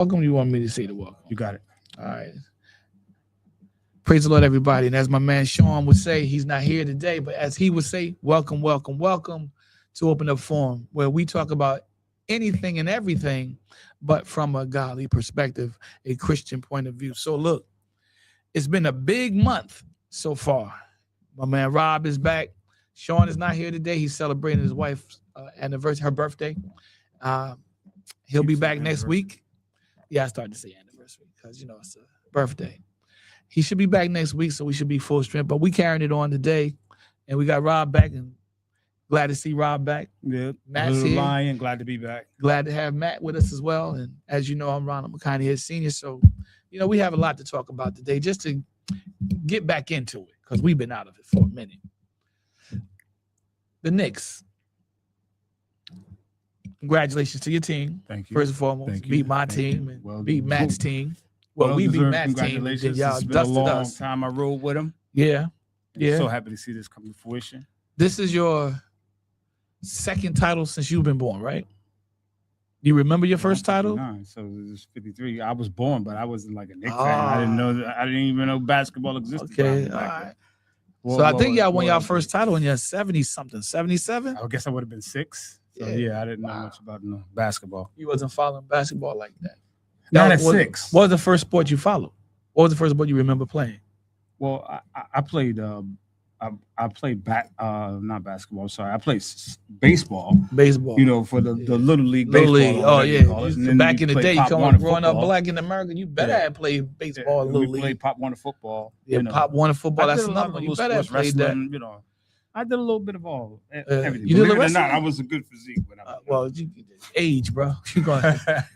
Welcome. You want me to say the welcome? You got it. All right. Praise the Lord, everybody. And as my man Sean would say, he's not here today, but as he would say, welcome, welcome, welcome to Open Up Forum, where we talk about anything and everything, but from a godly perspective, a Christian point of view. So look, it's been a big month so far. My man Rob is back. Sean is not here today. He's celebrating his wife's anniversary, her birthday. He'll be back next week. Yeah, I started to say anniversary because, it's a birthday. He should be back next week, so we should be full strength. But we carrying it on today, and we got Rob back, and glad to see Rob back. Yeah, Matt's here. Lion, glad to be back. Glad to have Matt with us as well. And as you know, I'm Ronald McConaughey here, senior. So, we have a lot to talk about today, just to get back into it, because we've been out of it for a minute. The Knicks. Congratulations to your team. Thank you. First and foremost, beat my team and beat Matt's team. Well, we beat Matt's team. Then y'all it's been dusted a long us. time I rode with him. Yeah. So happy to see this come to fruition. This is your second title since you've been born, right? You remember your first title? So it was 53. I was born, but I wasn't like a Knicks fan. I didn't even know basketball existed. Okay, all right. So I think y'all won y'all first title in your 70-something, 77? I guess I would have been 6. So I didn't know much about basketball. You wasn't following basketball like that? Not at 6. What was the first sport you followed? What was the first sport you remember playing? Well, I played I played not basketball. Sorry, I played baseball. Baseball. For the little league. Little baseball, league. Oh yeah. Back in the day, growing up black in America, you better have played baseball. Yeah, little we played Pop Warner football. Yeah, Pop Warner football. That's another one. You better have played that. I did a little bit of all. Everything. You did the rest? I was a good physique when I was age, bro. You going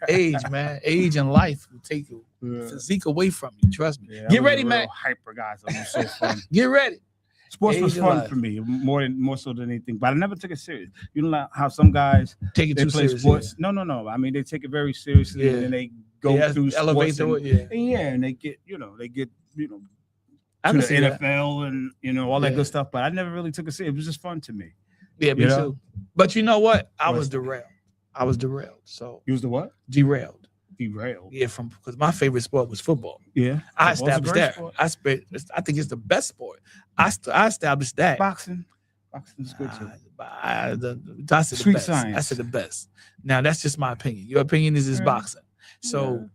age, man. Age and life will take your physique away from you. Trust me. Yeah, Get ready, man. Hyper guy. So it was so fun. Get ready. Sports was fun for me, more so than anything. But I never took it serious. You know like how some guys take it too play serious. Sports. Yeah. No. I mean, they take it very seriously, and then they go through elevate sports and they get to the NFL and all that good stuff. But I never really took it serious. It was just fun to me. Yeah, me too. But you know what? I was derailed. So you was the what? Derailed. Yeah, because my favorite sport was football. Yeah, I established that. I think it's the best sport. I established that. Boxing is good too. That's the Sweet best. science. I said the best. Now that's just my opinion. Your opinion is boxing. So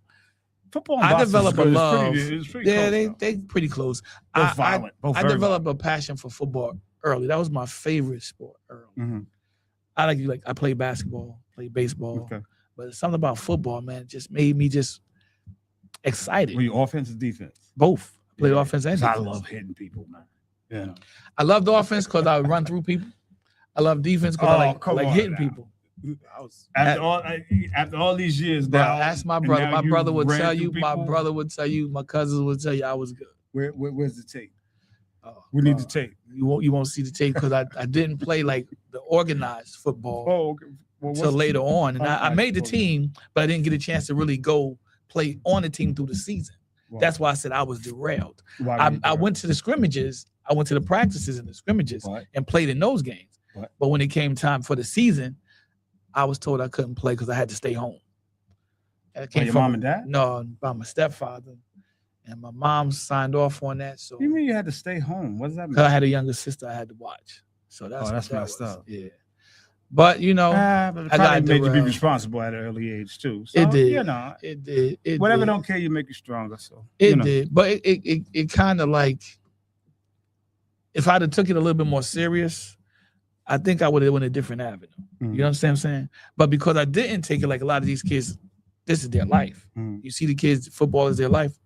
football. And I developed a love. It's pretty close, they pretty close. Both violent. I developed a passion for football early. That was my favorite sport early. Mm-hmm. I played basketball, played baseball. Okay. But something about football, man, just made me just excited. Were you offense or defense? Both. I played offense and defense. I love hitting people, man. Yeah. I loved offense because I would run through people. I love defense because I like hitting people. After all these years, now ask my brother. My brother would tell you. My brother would tell you. My cousins would tell you I was good. Where's the tape? We need the tape. You won't see the tape because I didn't play like the organized football. Oh, okay. Until later on, and I made the team, but I didn't get a chance to really go play on the team through the season. Wow. That's why I said I was derailed. I went to the scrimmages, I went to the practices and the scrimmages and played in those games. But when it came time for the season, I was told I couldn't play because I had to stay home. And your mom and dad? No, by my stepfather. And my mom signed off on that. So you mean you had to stay home? What does that mean? Because I had a younger sister I had to watch. So that's messed up. Yeah. But I got made you be responsible at an early age too. So, it did. It did. Whatever don't kill you make you stronger. So it did. But it kind of like, if I'd have took it a little bit more serious, I think I would have went a different avenue. Mm-hmm. You know what I'm saying? But because I didn't take it like a lot of these kids, this is their life. Mm-hmm. You see the kids, football is their life.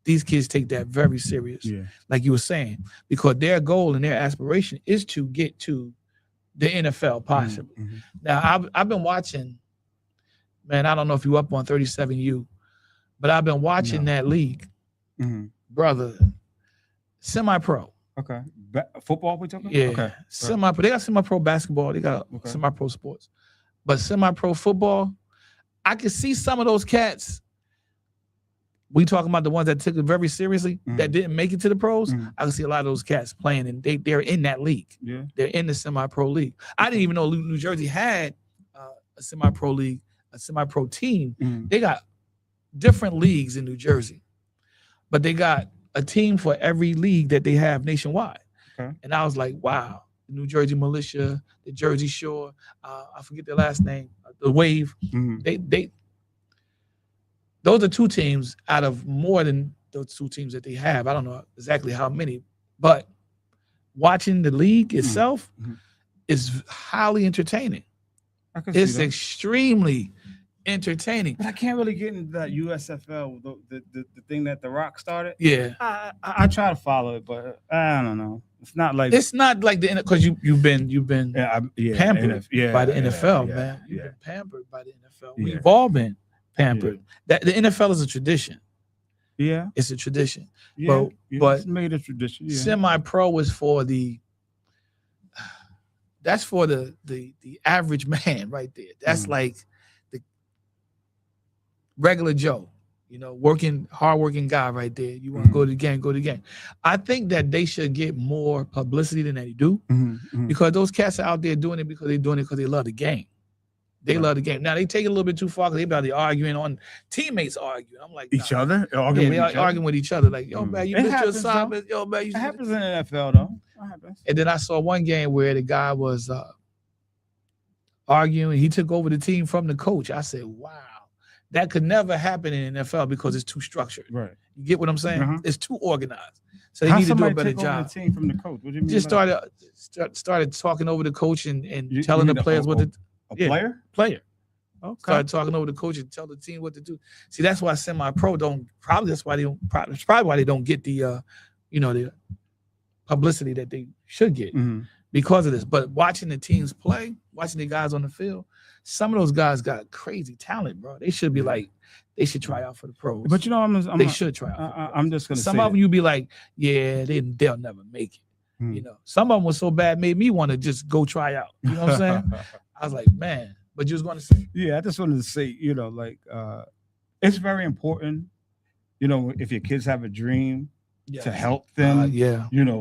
These kids take that very serious. Yeah. Like you were saying, because their goal and their aspiration is to get to the NFL, possibly. Mm-hmm. Now, I've been watching, man, I don't know if you up on 37U, but I've been watching that league, brother, semi-pro. Okay. Football we talking about? Yeah. Okay. Semi-pro. They got semi-pro basketball. They got semi-pro sports. But semi-pro football, I can see some of those cats. We talking about the ones that took it very seriously, that didn't make it to the pros. I can see a lot of those cats playing, and they're in that league. Yeah, they're in the semi-pro league. I didn't even know New Jersey had a semi-pro league, a semi-pro team. They got different leagues in New Jersey, but they got a team for every league that they have nationwide. Okay. And I was like, wow, the New Jersey Militia, the Jersey Shore, I forget their last name, the Wave. They those are two teams out of more than those two teams that they have. I don't know exactly how many, but watching the league itself is highly entertaining. It's extremely entertaining. But I can't really get into that USFL, the thing that The Rock started. Yeah, I try to follow it, but I don't know. It's not like the because you've been pampered by the NFL, man. You've been pampered by the NFL. Yeah. We've all been pampered. That the NFL is a tradition. Yeah, it's a tradition. Yeah, but it's made a tradition. Yeah. Semi-pro is for that's for the average man right there. That's like the regular Joe, hardworking guy right there. You want to go to the game, go to the game. I think that they should get more publicity than they do because those cats are out there doing it because they love the game. They love the game. Now they take it a little bit too far because they about to arguing on teammates arguing. I'm like each other, arguing with each other. Like, yo, man, you missed your assignment. Yo, man, it happens in the NFL though. And then I saw one game where the guy was arguing. He took over the team from the coach. I said, wow, that could never happen in the NFL because it's too structured. Right. You get what I'm saying? It's too organized. So they need to do a better job. The team from the coach. What do you mean? Just started talking over the coach and telling the players what to do. Player. Okay. Started talking over the coach and tell the team what to do. See, that's why semi-pro that's why they don't get the the publicity that they should get because of this. But watching the teams play, watching the guys on the field, some of those guys got crazy talent, bro. They should be like, they should try out for the pros. But they should try out. I'm just gonna some of them you be like, yeah, they'll never make it. Some of them was so bad made me want to just go try out. You know what I'm saying? I was like, man, but you was going to say. Yeah, I just wanted to say, it's very important, if your kids have a dream to help them,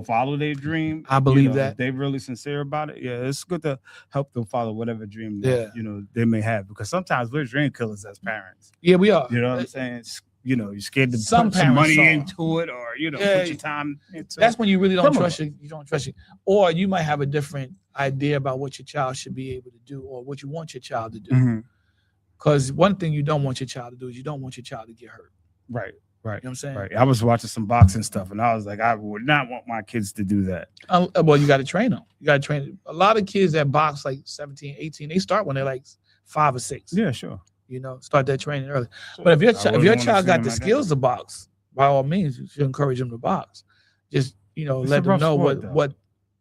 follow their dream. I believe that. If they're really sincere about it. Yeah, it's good to help them follow whatever dream that, they may have, because sometimes we're dream killers as parents. Yeah, we are. You know what I'm saying? You're scared to put some money into it, or put your time into that's when you really don't trust you. You don't trust you, or you might have a different idea about what your child should be able to do, or what you want your child to do. Because one thing you don't want your child to do is you don't want your child to get hurt. Right. You know what I'm saying? Right. I was watching some boxing stuff, and I was like, I would not want my kids to do that. Well, you got to train them. You got to train them. A lot of kids that box like 17, 18, they start when they're like 5 or 6. Yeah, sure. Start that training early. But if your child got the skills to box, by all means, you should encourage them to box. Just let them know what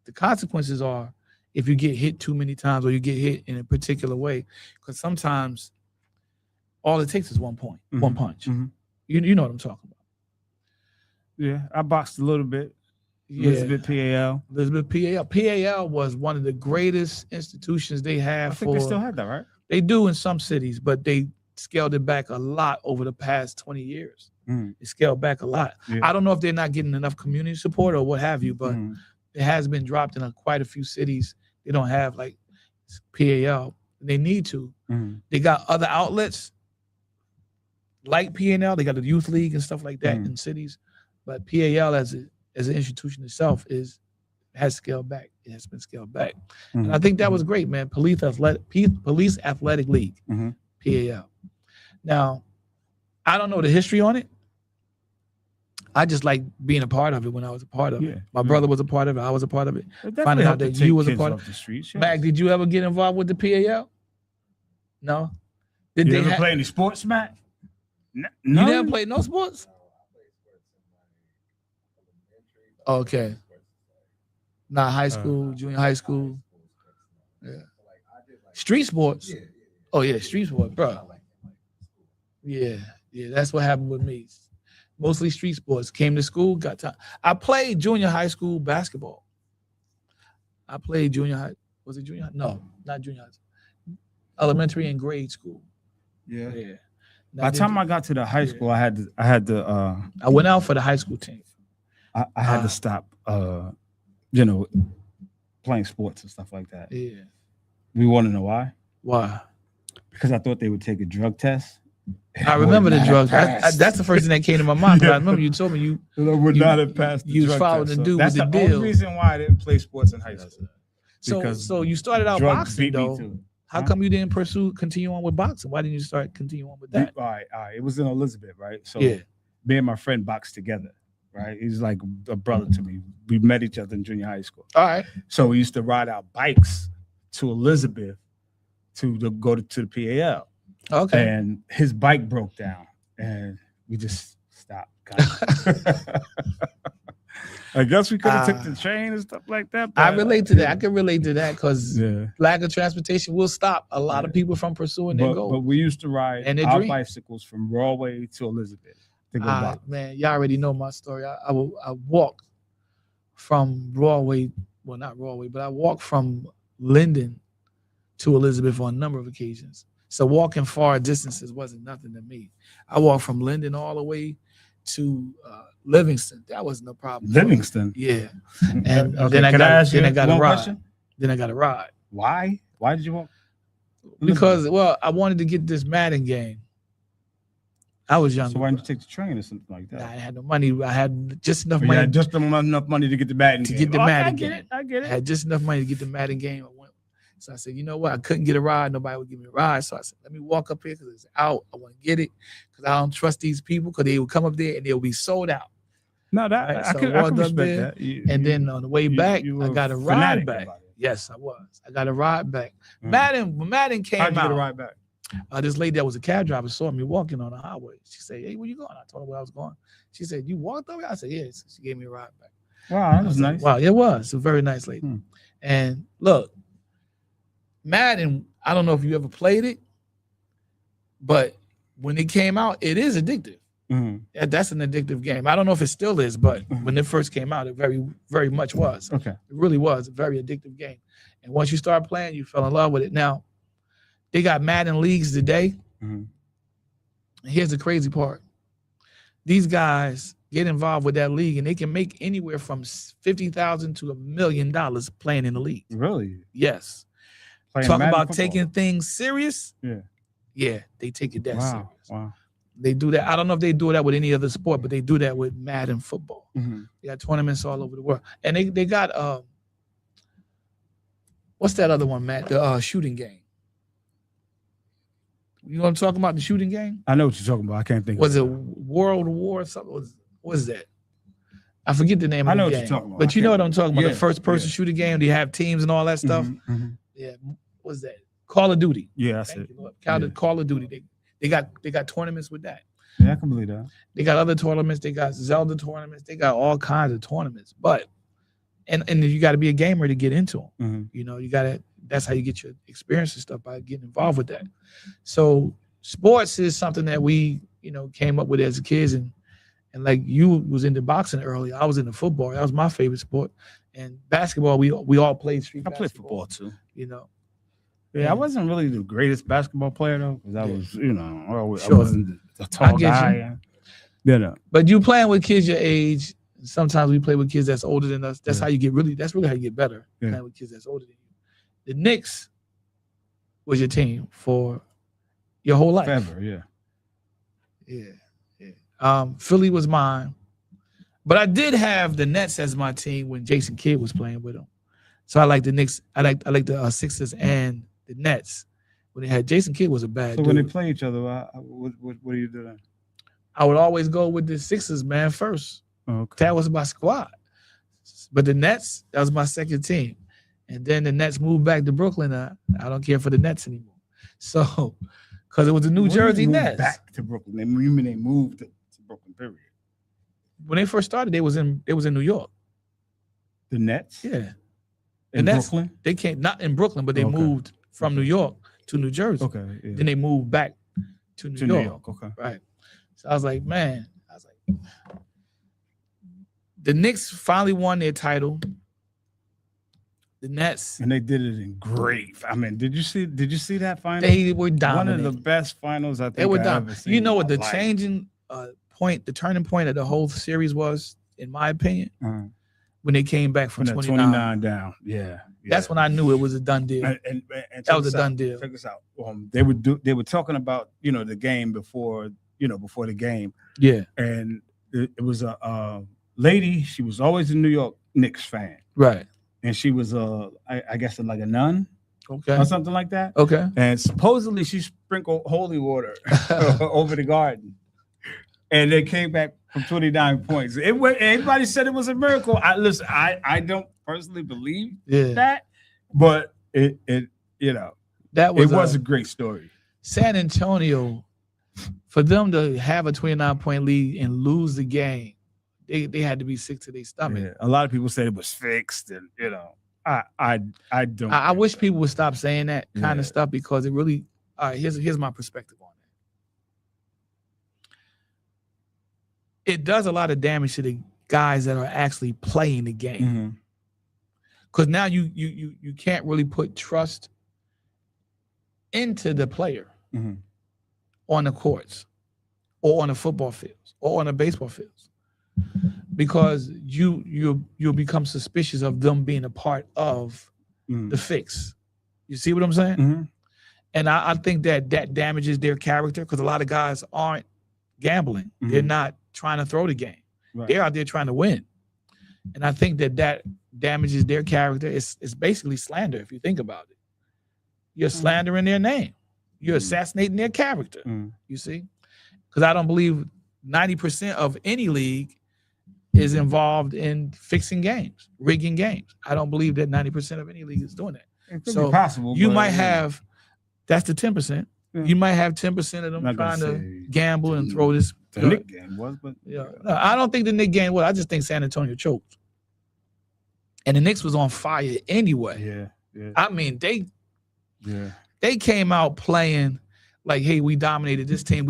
the consequences are if you get hit too many times or you get hit in a particular way. Because sometimes all it takes is 1 point, one punch. You know what I'm talking about. Yeah, I boxed a little bit. Elizabeth PAL. PAL was one of the greatest institutions they have. I think they still have that, right? They do in some cities, but they scaled it back a lot over the past 20 years. They scaled back a lot. Yeah. I don't know if they're not getting enough community support or what have you, but it has been dropped in quite a few cities. They don't have like PAL. They need to. They got other outlets like PNL. They got the youth league and stuff like that in cities, but PAL as an institution itself has scaled back. It has been scaled back, and I think that was great, man. Police Athletic League, PAL. Now, I don't know the history on it. I just like being a part of it when I was a part of it. My brother was a part of it. I was a part of it. Finding out that you was a part of it. Streets, Mac, did you ever get involved with the PAL? No. Did you ever play any sports, Mac? No. You never played no sports? Okay. Not high school, junior high school. Yeah. Street sports. Oh yeah, street sports, bro. Yeah, that's what happened with me. Mostly street sports. Came to school, got time. I played junior high school basketball. I played junior high. Was it junior high? No, not junior high. Elementary and grade school. Yeah. By the time I got to the high school, I had to. I went out for the high school team. I had to stop. Playing sports and stuff like that. Yeah. We want to know why? Why? Because I thought they would take a drug test I remember the drugs. That's the first thing that came to my mind. I remember you told me you would not have passed. You was following the dude with the deal. That's the only reason why I didn't play sports in high school. So you started out boxing though. How come you didn't continue on with boxing? Why didn't you continue on with that? All right. It was in Elizabeth, right? So me and my friend boxed together, right? He's like a brother to me. We met each other in junior high school. All right. So we used to ride our bikes to Elizabeth to go to the PAL. Okay. And his bike broke down, and we just stopped. I guess we could have took the train and stuff like that. I relate to that. I can relate to that because lack of transportation will stop a lot of people from pursuing their goal. But we used to ride our bicycles from Broadway to Elizabeth. Man, y'all already know my story. I walked from Broadway, well, not Broadway, but I walked from Linden to Elizabeth on a number of occasions. So walking far distances wasn't nothing to me. I walked from Linden all the way to Livingston. That wasn't no problem. Livingston? Yeah. And then I got a ride. Then I got a ride. Why? Why did you walk? Because, I wanted to get this Madden game. I was young. So why didn't you take the train or something like that? I had no money. I had just enough money. You had just enough money to get the Madden game. Madden game. I get it. I had just enough money to get the Madden game. So I said, you know what? I couldn't get a ride. Nobody would give me a ride. So I said, let me walk up here because it's out. I want to get it because I don't trust these people because they will come up there and they'll be sold out. No, that right? I can respect that. And then on the way back, I got a ride back. Yes, I was. I got a ride back. When Madden came out. How'd you get a ride back? This lady that was a cab driver saw me walking on the highway. She said, hey, where you going? I told her where I was going. She said, you walked over? I said, yes. She gave me a ride back. Wow, that was nice. Wow, it was. A very nice lady. And look, Madden, I don't know if you ever played it, but when it came out, it is addictive. That's an addictive game. I don't know if it still is, but when it first came out, it very, very much was. Okay. It really was a very addictive game. And once you start playing, you fell in love with it. Now, they got Madden leagues today. Here's the crazy part. These guys get involved with that league, and they can make anywhere from $50,000 to $1 million playing in the league. Really? Yes. Talk about taking things serious. Yeah, they take it that serious. Wow. They do that. I don't know if they do that with any other sport, but they do that with Madden football. They got tournaments all over the world. And they got what's that other one, Matt? The shooting game. You know what I'm talking about? The shooting game? I know what you're talking about. I can't think of it. Was it World War or something? What is that? I forget the name of the game. I know what you're talking about. But you know what I'm talking about. The first person shooting game. They have teams and all that stuff. Yeah. What's that? Call of Duty. Yeah, that's it. Call of Duty. They got tournaments with that. Yeah, I can believe that. They got other tournaments. They got Zelda tournaments. They got all kinds of tournaments. But and you got to be a gamer to get into them. You know, that's how you get your experience and stuff, by getting involved with that. So sports is something that we, came up with as kids, and like you was into boxing early. I was into football. That was my favorite sport. And basketball, we all played street basketball. I played football too. Yeah, I wasn't really the greatest basketball player though, because I was, I wasn't a tall guy. But you playing with kids your age. Sometimes we play with kids that's older than us. That's how you get that's really how you get better. Playing with kids that's older than you. The Knicks was your team for your whole life. Forever, yeah. Philly was mine. But I did have the Nets as my team when Jason Kidd was playing with them. So I like the Knicks. I like the Sixers and the Nets. When they had Jason Kidd was a bad dude. So when they play each other, what do you do then? I would always go with the Sixers, man, first. Okay. That was my squad. But the Nets, that was my second team. And then the Nets moved back to Brooklyn. I don't care for the Nets anymore. So, because it was the New Jersey Nets. Back to Brooklyn. They moved to Brooklyn, period. When they first started, they was in New York. The Nets? Yeah. In Brooklyn? They came, not in Brooklyn, but they moved from New York to New Jersey. Okay. Yeah. Then they moved back to New York. Okay. Right. So I was like, the Knicks finally won their title. The Nets, and they did it in great. I mean, did you see that final? They were dominant. One of the best finals I think they were I've ever seen. You know what the changing point, the turning point of the whole series was, in my opinion, when they came back from 29 down. Yeah. That's when I knew it was a done deal. And that was a done deal. Check this out. They were talking about the game before the game. Yeah. And it was a lady. She was always a New York Knicks fan. Right. And she was I guess like a nun. Okay. Or something like that. Okay. And supposedly she sprinkled holy water over the garden. And they came back from 29 points. Everybody said it was a miracle. I don't personally believe that, but it was a great story. San Antonio, for them to have a 29-point lead and lose the game, they had to be sick to their stomach. Yeah. A lot of people said it was fixed, and I don't. I wish people would stop saying that kind of stuff, because it really. All right, here's my perspective on it. It does a lot of damage to the guys that are actually playing the game, because now you can't really put trust into the player on the courts or on the football fields or on the baseball fields, because you'll become suspicious of them being a part of the fix. You see what I'm saying? And I think that damages their character, because a lot of guys aren't gambling. They're not trying to throw the game. Right. They're out there trying to win. And I think that damages their character. It's basically slander, if you think about it. You're slandering their name. You're assassinating their character. You see? Because I don't believe 90% of any league is involved in fixing games, rigging games. I don't believe that 90% of any league is doing that. It could be possible. You might have, that's the 10%. You might have 10% of them trying to gamble and throw this. The Knick game was, but no, I don't think the Knick game was. I just think San Antonio choked. And the Knicks was on fire anyway. Yeah. I mean, they came out playing like, hey, we dominated this team.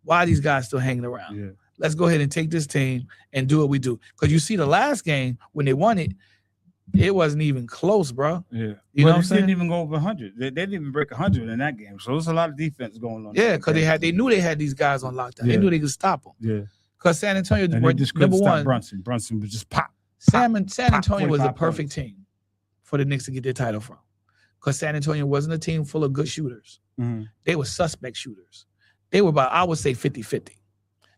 Why are these guys still hanging around? Yeah. Let's go ahead and take this team and do what we do. Because you see the last game, when they won it, it wasn't even close, bro. Yeah. You know what I'm saying? They didn't even go over 100. They didn't even break 100 in that game. So there's a lot of defense going on. Yeah, because they knew they had these guys on lockdown. They knew they could stop them. Yeah. Because San Antonio were just number one. Brunson was just pop. San Antonio was the perfect team for the Knicks to get their title from. Because San Antonio wasn't a team full of good shooters. They were suspect shooters. They were about, I would say, 50-50.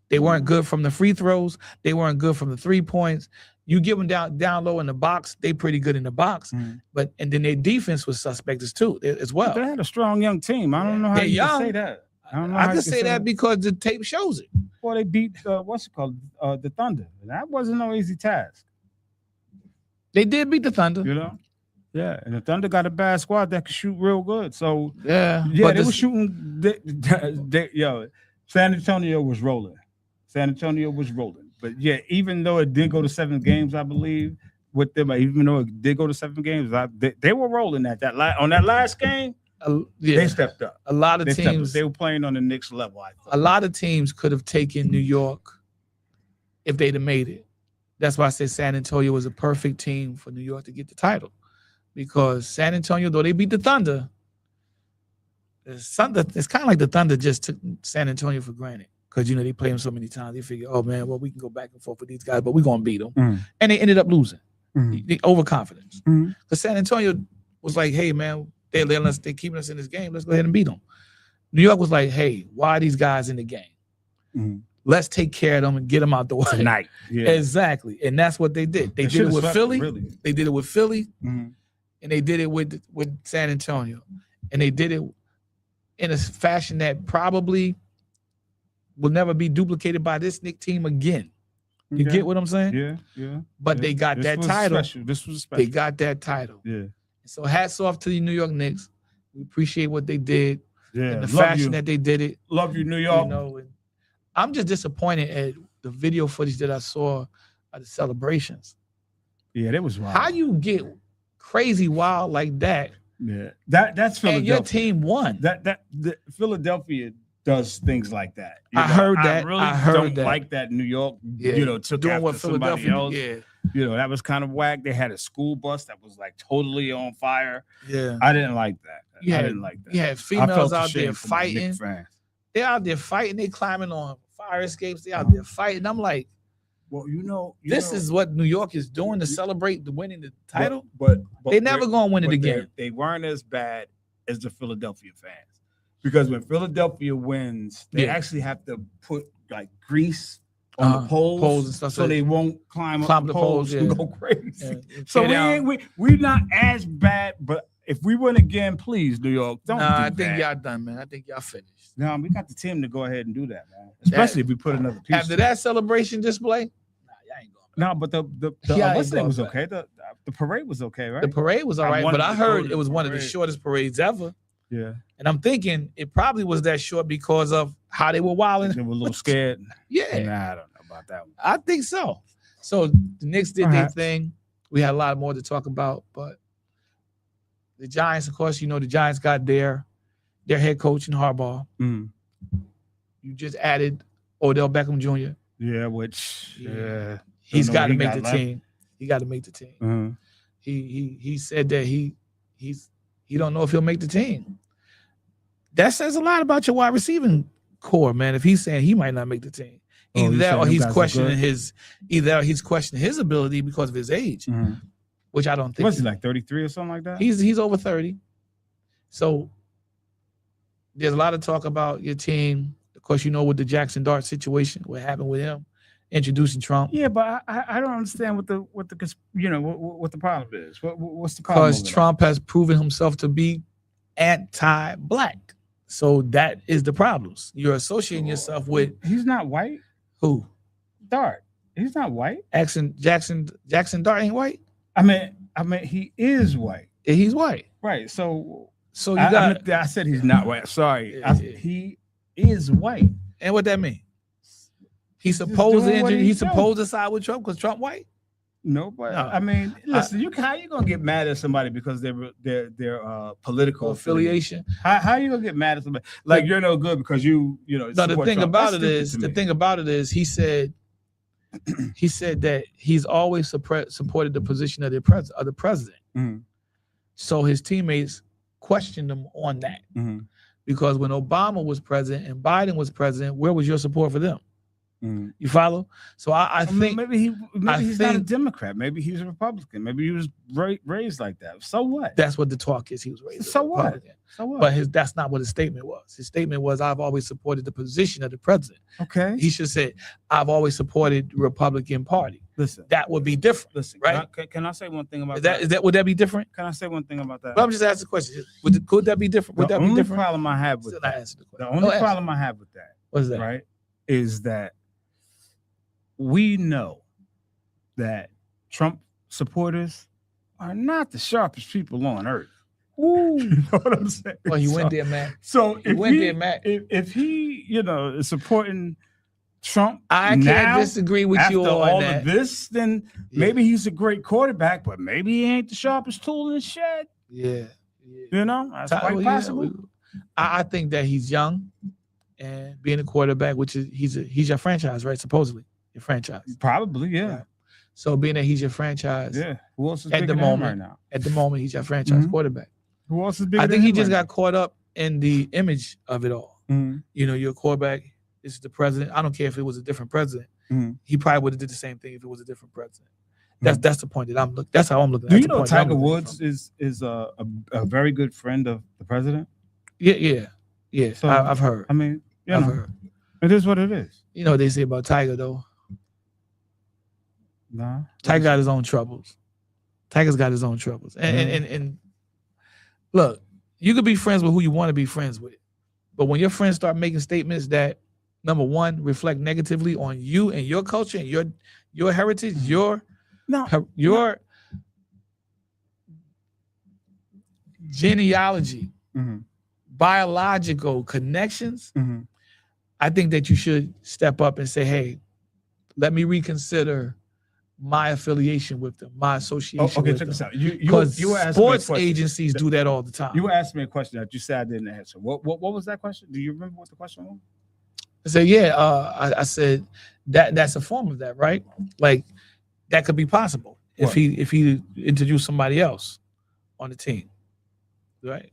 They weren't good from the free throws. They weren't good from the 3 points. You give them down low in the box, they pretty good in the box. And then their defense was suspect too as well. But they had a strong young team. I don't know how you can say that. I can say that because the tape shows it. Well, they beat the Thunder. That wasn't no easy task. They did beat the Thunder. Yeah, and the Thunder got a bad squad that could shoot real good. So yeah, they were shooting. San Antonio was rolling. But yeah, even though it did go to 7 games, I believe with them, even though it did go to 7 games, they were rolling on that last game. They stepped up. A lot of teams, they were playing on the Knicks level. I thought. A lot of teams could have taken New York if they'd have made it. That's why I said San Antonio was a perfect team for New York to get the title, because San Antonio, though they beat the Thunder, it's kind of like the Thunder just took San Antonio for granted. Because, they play them so many times. They figure, oh, man, well, we can go back and forth with these guys, but we're going to beat them. And they ended up losing. The overconfidence. Because San Antonio was like, hey, man, they're keeping us in this game. Let's go ahead and beat them. New York was like, hey, why are these guys in the game? Let's take care of them and get them out the way. Tonight. Yeah. Exactly. And that's what they did. They did it with Philly. Really. They did it with Philly. And they did it with San Antonio. And they did it in a fashion that probably will never be duplicated by this Knicks team again. You get what I'm saying? Yeah. But they got that title. This was special. They got that title. Yeah. So hats off to the New York Knicks. We appreciate what they did. Yeah. And the fashion that they did it. Love you, New York. And I'm just disappointed at the video footage that I saw of the celebrations. Yeah, that was wild. How you get crazy wild like that? Yeah. That's Philadelphia. And your team won. The Philadelphia does things like that. I heard that. I really don't like that New York, took doing after what somebody else. Yeah. That was kind of whack. They had a school bus that was like totally on fire. Yeah. I didn't like that. I didn't like that. Yeah, females out there fighting. They're out there fighting. They climbing on fire escapes. They're out there fighting. I'm like, Well, you This know, is what New York is doing to celebrate the winning the title. but They never gonna win it but again. They weren't as bad as the Philadelphia fans, because when Philadelphia wins, they Yeah. actually have to put like grease on the poles and stuff so they won't climb up the poles and yeah. go crazy. Yeah, So tear down. we're not as bad, but if we win again, please, New York, don't do Nah, I that. think y'all done, man. I think y'all finished. No, we got the team to go ahead and do that, man. Especially if we put another piece. After that celebration display, nah, y'all ain't going. No, but the Yeah, what's it's name all was bad. okay. The parade was okay, right? The parade was all I right, wanted but I to go heard to it the was one of the parade. shortest parades ever. Yeah, And I'm thinking it probably was that short because of how they were wilding. they were a little scared. Yeah, Nah, I don't know about that one. I think so. So the Knicks did their Perhaps. thing. We had a lot more to talk about, but the Giants, of course, you know, the Giants got their head coach in Harbaugh. Mm. You just added Odell Beckham Jr. Yeah, which Yeah. He's know got what to he make got the left. team. He got to make the team. Mhm. He said that he don't know if he'll make the team. That says a lot about your wide receiving core, man. If he's saying he might not make the team, Oh, either you that saying or them he's guys are questioning good? he's questioning his ability because of his age, Mhm. which I don't think. Was he like 33 or something like that? He's over 30. So there's a lot of talk about your team. Of course, you know, with the Jackson Dart situation, what happened with him, introducing Trump. Yeah, but I don't understand what the what the problem is. What's the problem? Because over Trump has proven himself to be anti-black. So that is the problems. You're associating yourself with there? He's not white. who? Dart. He's not white. Jackson Dart ain't white. I mean, he is white. Yeah, he's white. Right. So So you got I said he's not white. Sorry. Yeah. He is white. and what that mean? He's Just supposed to doing what he's he's doing. supposed to side with Trump because Trump white. No, but No. I mean, listen. How you gonna get mad at somebody because they're political affiliation? Affiliation. How you gonna get mad at somebody like you're no good because you know? No, the support thing Trump? about That's it stupid is, to the me. thing about it is, he said that he's always supported the position of the president. Mhm. So his teammates questioned him on that Mhm. because when Obama was president and Biden was president, where was your support for them? Mhm. You follow? So I I mean, think maybe he's not a think- Democrat. Maybe he's a Republican. Maybe he was raised like that. So what? that's what the talk is. He was raised as a So what? Republican. So what? But that's not what his statement was. His statement was, I've always supported the position of the president. Okay. He should say, I've always supported the Republican Party. Listen. That would be different. Listen. Right? Can I say one thing about Would that be different? Can I say one thing about that? But I'm just asking the question. Could that be different? Would the that be only different? problem I have with Still not that, answering the the question. only Go ahead. problem I have with that, What's that? right, is that we know that Trump supporters are not the sharpest people on earth. Ooh. You know what I'm saying? Well, you So- went there, man. So You went there, Matt. if he, is supporting Trump, I can't now, disagree with after you on all that. of this, then Yeah. maybe he's a great quarterback, but maybe he ain't the sharpest tool in the shed. Yeah. That's Well, quite yeah, possible. I think that he's young and being a quarterback, which is he's your franchise, right? Supposedly your franchise. Probably, yeah. Right. So being that he's your franchise, Yeah. Who else is At bigger the than him moment. right now? at the moment he's your franchise Mhm. quarterback. Who else is bigger I than think he him just right got caught up in the image of it all. now? Mhm. You know, you're a quarterback. This is the president. I don't care if it was a different president. Mhm. He probably would have did the same thing if it was a different president. That's the point that I'm looking. That's how I'm looking. Do That's you the know point that I'm Tiger looking at it Woods from. is a very good friend of the president? Yeah. So, I've heard. I mean, I've heard. it is what it is. You know what they say about Tiger though. Nah. Tiger got his own troubles. Tiger's got his own troubles. And look, you could be friends with who you want to be friends with. But when your friends start making statements that, number one, reflect negatively on you and your culture and your heritage, your genealogy, Mhm. biological connections, Mhm. I think that you should step up and say, hey, let me reconsider my affiliation with them, my association Okay, with check them. this out. You Because were asking me a sports question. agencies do that all the time. You were asking me a question that you said I didn't answer. What was that question? Do you remember what the question was? I said, yeah. I said that's a form of that, right? Like that could be possible if What? he introduced somebody else on the team, right?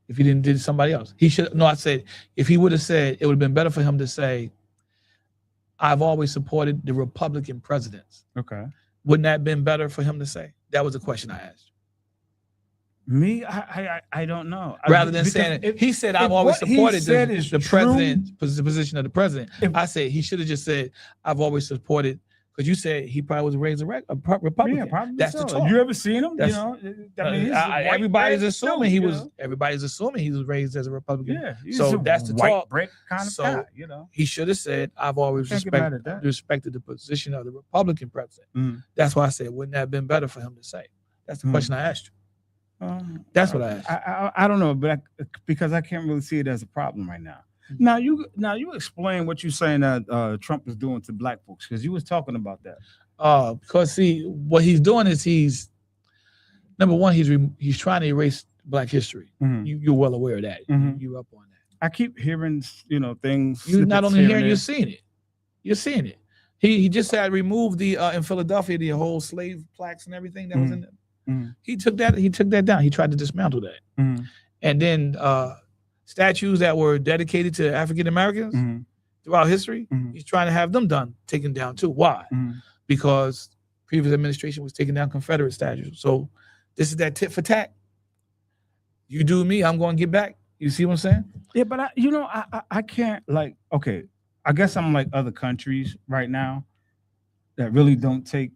If he didn't do somebody else, he should. No, I said if he would have said, it would have been better for him to say, I've always supported the Republican presidents. Okay. Wouldn't that have been better for him to say? That was a question I asked. Me, I don't know. Rather than Because saying if- he said, if I've always what he supported said is the true- president, the position of the president. If- I said he should have just said, I've always supported, because you said he probably was raised a Republican. Yeah, probably That's so. the talk. You ever seen him? That's- I mean, he's a white everybody's bread assuming dude, he you was. know? Everybody's assuming he was raised as a Republican. Yeah, he's So a that's the white talk. bread kind of So, guy, you know. He should have said, I've always Can't get mad at that. respected the position of the Republican president. Mm. That's why I said, wouldn't that have been better for him to say? That's the Mm. question I asked you. That's what I asked. I don't know, but because I can't really see it as a problem right now. Mhm. Now you explain what you're saying that Trump is doing to black folks, because you was talking about that. Because see, what he's doing is he's number one, he's trying to erase Black history. Mhm. You're well aware of that. Mhm. You're up on that. I keep hearing, things. You're not snippets only here hearing, and you're there. seeing it. You're seeing it. He just had removed the in Philadelphia the whole slave plaques and everything that was in there. Mhm. He took that down. He tried to dismantle that. Mhm. And then statues that were dedicated to African Americans Mhm. throughout history, Mhm. he's trying to have them taken down too. Why? Mhm. Because previous administration was taking down Confederate statues. So this is that tit for tat. You do me, I'm going to get back. You see what I'm saying? Yeah, but I can't, like, okay, I guess I'm like other countries right now that really don't take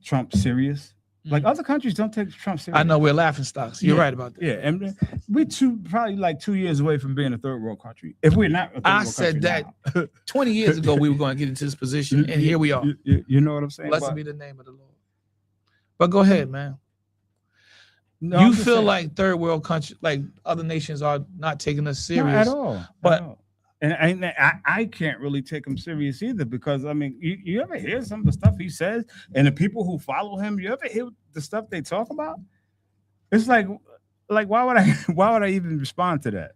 Trump serious. Like other countries don't take Trump serious. I know we're laughing stocks. You're Yeah. right about that. Yeah, and we probably like 2 years away from being a third world country. If we're not, a third I world said country that now. 20 years ago we were going to get into this position, and here we are. You know what I'm saying? Blessed But- be the name of the Lord. But go ahead, man. No, You I'm just feel saying- like third world country, like other nations are not taking us Not serious. at all. But- at all. And I can't really take him serious either, because I mean, you ever hear some of the stuff he says, and the people who follow him, you ever hear the stuff they talk about? It's like why would I even respond to that?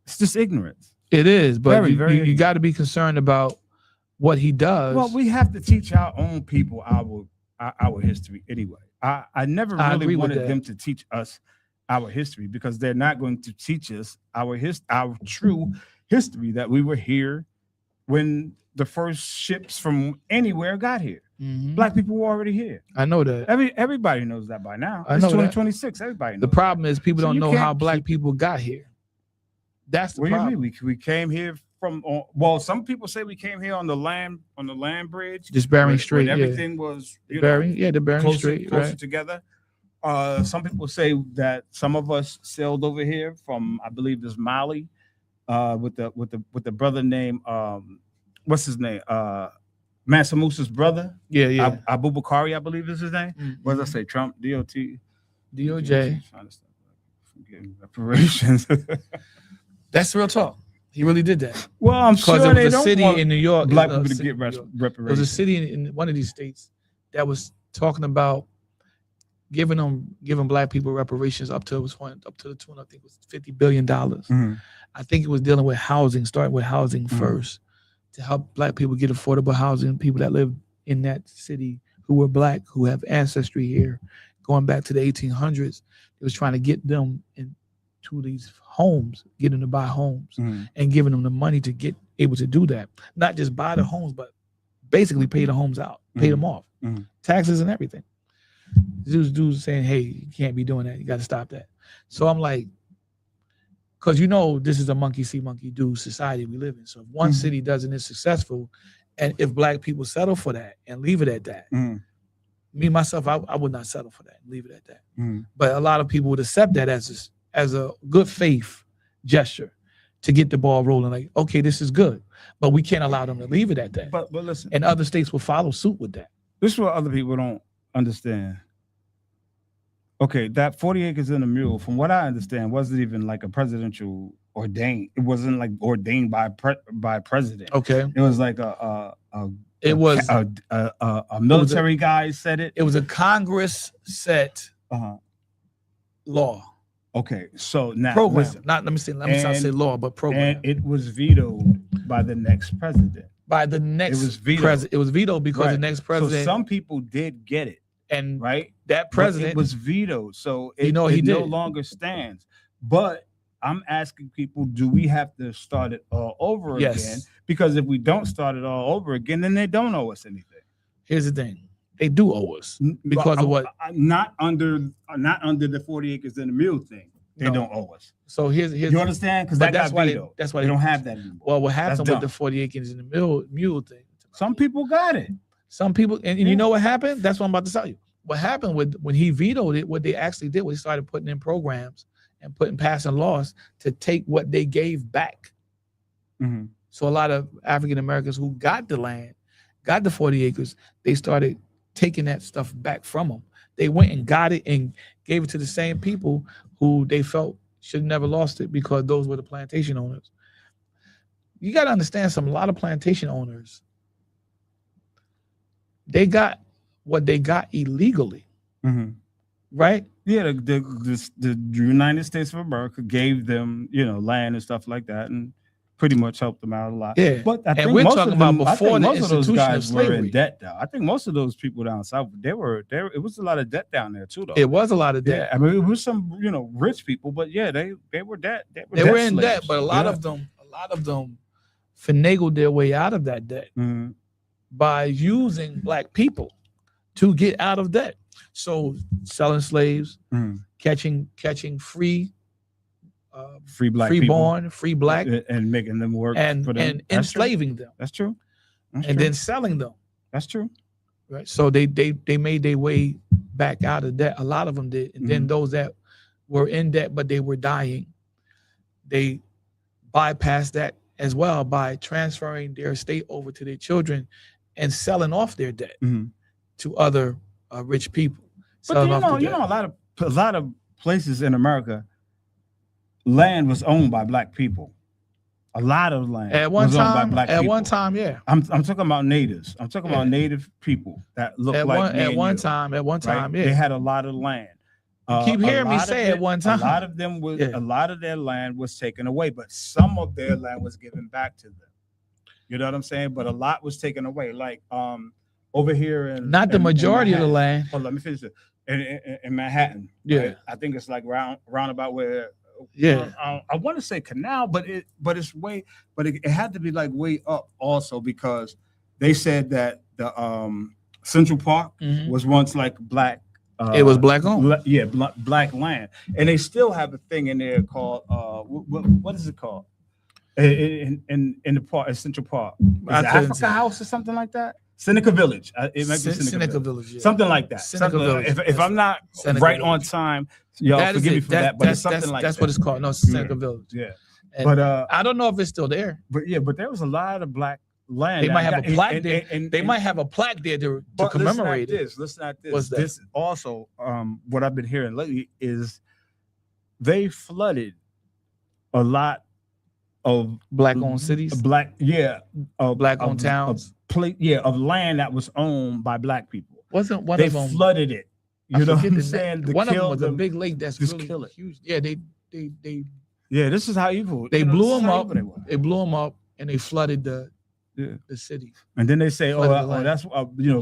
It's just ignorance. It is, but Very, very- you got to be concerned about what he does. Well, we have to teach our own people our history anyway. I never I agree really with wanted that. them to teach us our history, because they're not going to teach us our true history, that we were here when the first ships from anywhere got here. Mhm. Black people were already here. I know that. Everybody knows that by now. I It's know that. 2026. Everybody knows. The problem is people So don't you know how can't black keep- people got here. That's the What do you problem. mean? We came here from, well, some people say we came here on the land bridge. Just Bering when Strait, yeah. everything was, The Bering, yeah, the Bering closer, Strait, closer right? together. Some people say that some of us sailed over here from, I believe, this Mali, with the brother named what's his name? Mansa Musa's brother, Yeah, yeah. Abu Bakari, I believe is his name. Mhm. What does I say? Trump, DOT, DOJ. Trying to stop from getting reparations. That's real talk. He really did that. Well, I'm Because sure it they was a don't city want in New York. black it was people a to city get in New York. There was a reparations. city in one of these states that was talking about giving black people reparations up to the tune, I think it was $50 billion. Mhm. I think it was dealing with housing, starting with housing Mhm. first, to help black people get affordable housing, people that live in that city who were black, who have ancestry here, going back to the 1800s. It was trying to get them into these homes, get them to buy homes, Mhm. and giving them the money to get able to do that. Not just buy the homes, but basically pay the homes out, pay them off, Mhm. taxes and everything. Dudes saying, hey, you can't be doing that. You got to stop that. So I'm like, because this is a monkey see, monkey do society we live in. So if one Mhm. city does it, it's successful. And if black people settle for that and leave it at that, Mhm. me, myself, I would not settle for that and leave it at that. Mhm. But a lot of people would accept that as a good faith gesture to get the ball rolling. Like, okay, this is good, but we can't allow them to leave it at that. But listen, And other states will follow suit with that. this is what other people don't understand. Okay, that 40 acres in a mule, from what I understand, wasn't even like a presidential ordained. It wasn't like ordained by president. Okay, It was like it was a military guy said it. it was a Congress set Uh-huh. law Okay, so now program. listen, Let me not say And- law, but program and it was vetoed by the next president. by the next was vetoed. president. It was vetoed because the Right. next So president some people did get it, and right? that But president it was vetoed, so it, You know what he it no did? longer stands. But I'm asking people, do we have to start it all over again? Yes. Because if we don't start it all over again, then they don't owe us anything. Here's the thing: they do owe us because of what? Not under the 40 acres and a mule thing. They No. don't owe us. So here's You understand? Because but that that's got why vetoed. that's why They don't have that anymore. Well, what happened with dumb. the 40 acres in the mule thing? Some people got it. Some people, and Yeah. you know what happened? That's what I'm about to tell you. What happened with when he vetoed it? What they actually did was they started putting in programs and passing laws to take what they gave back. Mhm. So a lot of African Americans who got the land, got the 40 acres, they started taking that stuff back from them. They went and got it and gave it to the same people who they felt should have never lost it because those were the plantation owners. You got to understand a lot of plantation owners, they got what they got illegally, Mhm. right? Yeah, the United States of America gave them, land and stuff like that, and pretty much helped them out a lot. Yeah. But I And think we're most talking of them, about I before think the most of those institution of guys were in slavery. debt. Though I think most of those people down south, they were there. It was a lot of debt down there too, though. It was a lot of debt. Yeah, I mean, it was some rich people, but yeah, they were debt. They were in debt, slaves. but a lot of them finagled their way out of that debt Mhm. by using black people to get out of debt. So selling slaves, Mhm. catching free, free black free people, born, free black, and making them work and for them. and That's true. enslaving them, That's true. That's and true. then selling them. That's true. Right. So they made their way back out of debt. A lot of them did, and then those that were in debt but they were dying, they bypassed that as well by transferring their estate over to their children and selling off their debt Mhm. to other rich people. But Selling you off know, the debt. a lot of places in America, land was owned by black people. A lot of land At one was owned by time, black at people. one time, yeah. I'm talking about natives. I'm talking about Yeah. native people that look At like one me at and one you, time, right? yeah. They had a lot of land. Keep A hearing me lot of say it- at one time. A lot of them was Yeah. a lot of their land was taken away, but some of their land was given back to them. You know what I'm saying? But a lot was taken away. Like over here in Not the in majority of the Manhattan. land. Hold on, let me finish it. In Manhattan, Yeah. right? I think it's like roundabout where. Yeah. I want to say canal, but it had to be like way up also because they said that the Central Park Mhm. was once like black. It was black owned. Black land, and they still have a thing in there called what is it called? In the park, in Central Park, is it I couldn't Africa say. House or something like that? Seneca Village. It might be Seneca Seneca Village. Village. Yeah. Something like that. Seneca Something- Village. If I'm not Seneca right on Village. time, y'all That is forgive me it. for that, but it's something that's, like that's that. what it's called. No, Seneca Village. Yeah, And but I don't know if it's still there. but there was a lot of black land. They might have a and- plaque and- there. and- They and- might have a plaque there to but commemorate it. Listen at this. What's that? This also, what I've been hearing lately is they flooded a lot of Black-owned cities, black-owned towns. Of land that was owned by black people. Wasn't one They of them? flooded it. I You know what forget I'm the saying? name. To One of them kill was a them. big lake that's Just really kill it. huge. Yeah, they Yeah, this is how evil. They you know, blew this is them how up. evil they were. They blew them up and they flooded the Yeah. city. And then they say, Flooded the oh, land. that's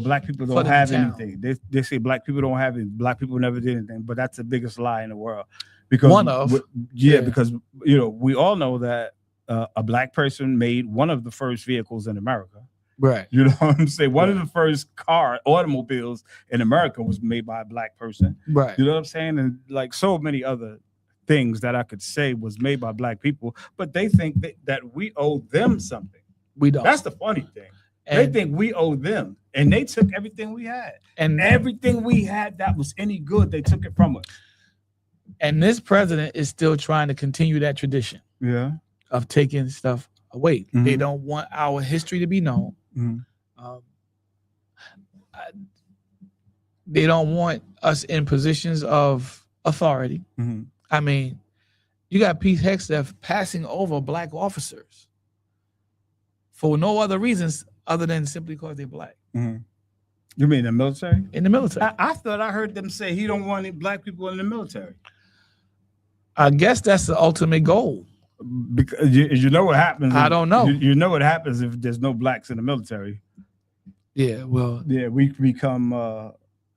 black people don't Flooded the have town. anything. They say black people don't have it. Black people never did anything, but that's the biggest lie in the world. Because One of. Yeah. because we all know that a black person made one of the first vehicles in America. Right. You know what I'm saying? One of the first automobiles in America was made by a black person. Right. You know what I'm saying? And like so many other things that I could say was made by black people, but they think that we owe them something. We don't. That's the funny thing. And, They think we owe them, and they took everything we had. and Everything we had that was any good, they took it from us. and this president is still trying to continue that tradition Yeah. of taking stuff away. They Mhm. don't want our history to be known. Mhm. They don't want us in positions of authority. Mhm. I mean, you got Pete Hegseth passing over black officers for no other reasons other than simply because they're black Mhm. You mean the military? in the military. I thought I heard them say he don't want any black people in the military. I guess that's the ultimate goal. Because you know what happens. I don't know. You know what happens if there's no blacks in the military. Yeah, well, Yeah, we become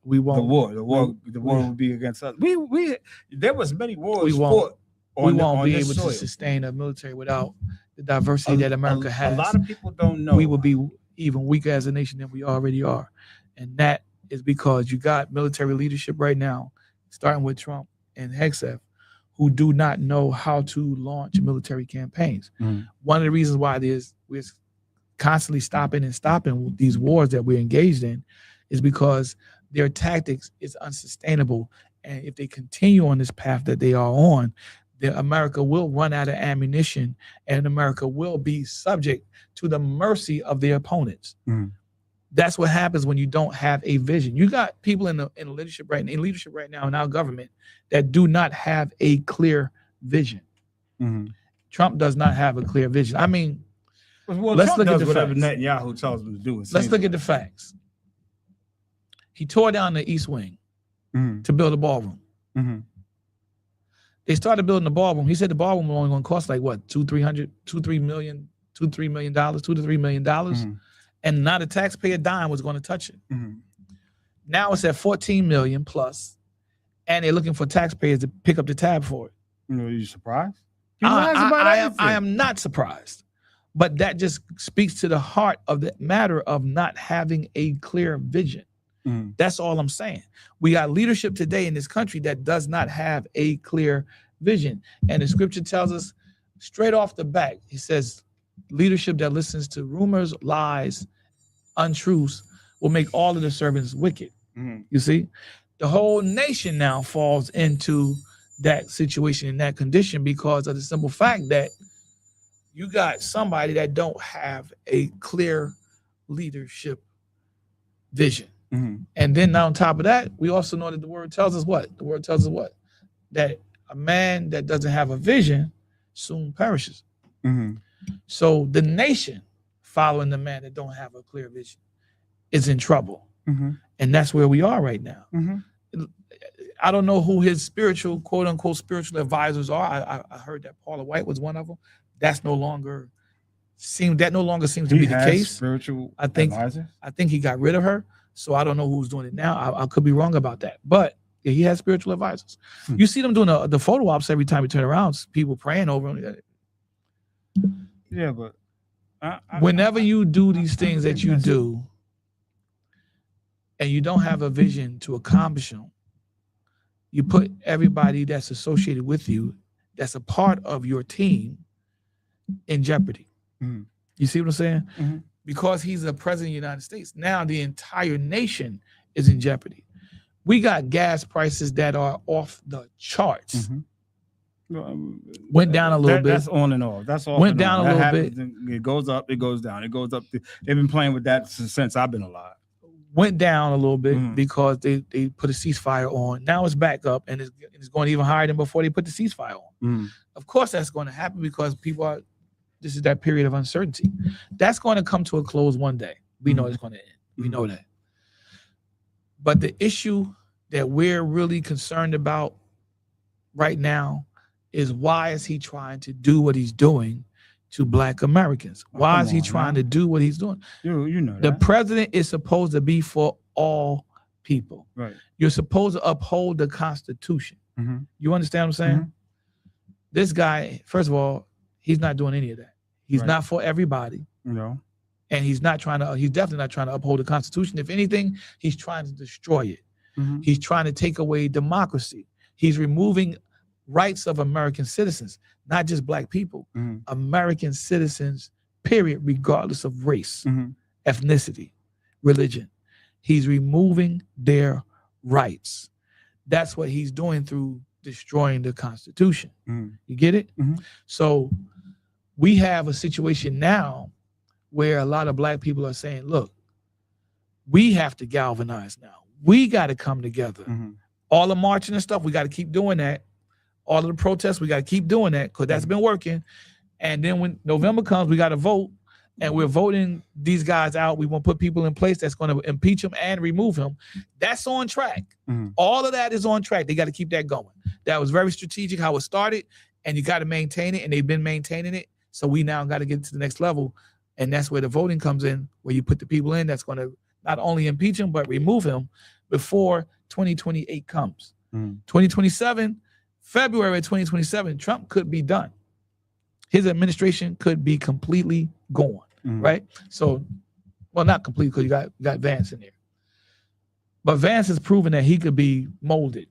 we the won't. war. The war we- will be against us. We there was many wars We won't. fought we on won't be this able soil. to sustain a military without the diversity that America has. A lot of people don't know. We will be even weaker as a nation than we already are. And that is because you got military leadership right now, starting with Trump and Hegseth, who do not know how to launch military campaigns. Mhm. One of the reasons why we're constantly stopping these wars that we're engaged in is because their tactics is unsustainable. And if they continue on this path that they are on, America will run out of ammunition, and America will be subject to the mercy of their opponents. Mhm. That's what happens when you don't have a vision. You got people in leadership right now in our government that do not have a clear vision. Mhm. Trump does not have a clear vision. I mean, Well, let's Trump look at does the whatever facts. Netanyahu tells him to do. Let's look at the facts. He tore down the East Wing Mhm. to build a ballroom. Mhm. They started building the ballroom. He said the ballroom was only going to cost like what, $2 to $3 million. Mhm. And not a taxpayer dime was going to touch it. Mhm. Now it's at 14 million plus, and they're looking for taxpayers to pick up the tab for it. Are you surprised? He lies about everything. I am not surprised, but that just speaks to the heart of the matter of not having a clear vision. Mhm. That's all I'm saying. We got leadership today in this country that does not have a clear vision. And the scripture tells us straight off the bat, he says, leadership that listens to rumors, lies, untruths will make all of the servants wicked. Mhm. You see, the whole nation now falls into that situation, in that condition, because of the simple fact that you got somebody that don't have a clear leadership vision. Mhm. And then on top of that, we also know that the word tells us what? The word tells us what? That a man that doesn't have a vision soon perishes. Mhm. So the nation following the man that don't have a clear vision is in trouble. Mhm. And that's where we are right now. Mhm. I don't know who his spiritual, quote unquote, spiritual advisors are. I heard that Paula White was one of them. That no longer seems to be the has case. Spiritual I think advisors? I think he got rid of her. So I don't know who's doing it now. I could be wrong about that. But yeah, he has spiritual advisors. Hmm. You see them doing the photo ops every time you turn around, people praying over him. Yeah, but Whenever you do these things that you do and you don't have a vision to accomplish them, you put everybody that's associated with you, that's a part of your team, in jeopardy. Mhm. You see what I'm saying? Mhm. Because he's a president of the United States, now the entire nation is in jeopardy. We got gas prices that are off the charts. Mhm. Went down a little bit. That's on and off. That's all. Went down a little bit. It goes up. It goes down. It goes up. They've been playing with that since I've been alive. Went down a little bit Mhm. because they put a ceasefire on. Now it's back up, and it's going even higher than before they put the ceasefire on. Mhm. Of course, that's going to happen because this is that period of uncertainty. That's going to come to a close one day. We know it's going to end. We know that. But the issue that we're really concerned about right now is, why is he trying to do what he's doing to Black Americans? Why come is he on, trying man. to do what he's doing? You know The that. president is supposed to be for all people. Right. You're supposed to uphold the Constitution. Mhm. You understand what I'm saying? Mhm. This guy, first of all, he's not doing any of that. He's Right. not for everybody. You know. And he's definitely not trying to uphold the Constitution. If anything, he's trying to destroy it. Mhm. He's trying to take away democracy. He's removing rights of American citizens, not just Black people, Mhm. American citizens, period, regardless of race, Mhm. ethnicity, religion. He's removing their rights. That's what he's doing through destroying the Constitution. Mhm. You get it? Mhm. So we have a situation now where a lot of Black people are saying, look, we have to galvanize now. We got to come together. Mhm. All the marching and stuff, we got to keep doing that. All of the protests, we got to keep doing that because that's been working. And then when November comes, we got to vote. And we're voting these guys out. We want to put people in place that's going to impeach him and remove him. That's on track. Mhm. All of that is on track. They got to keep that going. That was very strategic how it started, and you got to maintain it, and they've been maintaining it. So we now got to get to the next level, and that's where the voting comes in, where you put the people in that's going to not only impeach him, but remove him before 2028 comes. Mhm. 2027, February 2027, Trump could be done. His administration could be completely gone, right? So, well, not completely because you got Vance in there. But Vance has proven that he could be molded.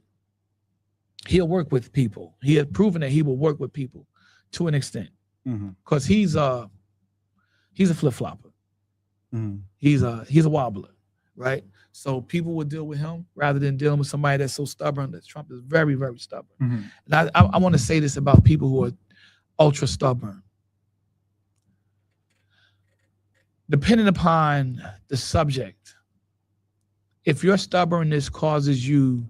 He'll work with people. He has proven that he will work with people to an extent. Because he's a flip-flopper. He's a wobbler, right? So people would deal with him rather than dealing with somebody that's so stubborn. That Trump is very, very stubborn. And I want to say this about people who are ultra stubborn. Depending upon the subject, if your stubbornness causes you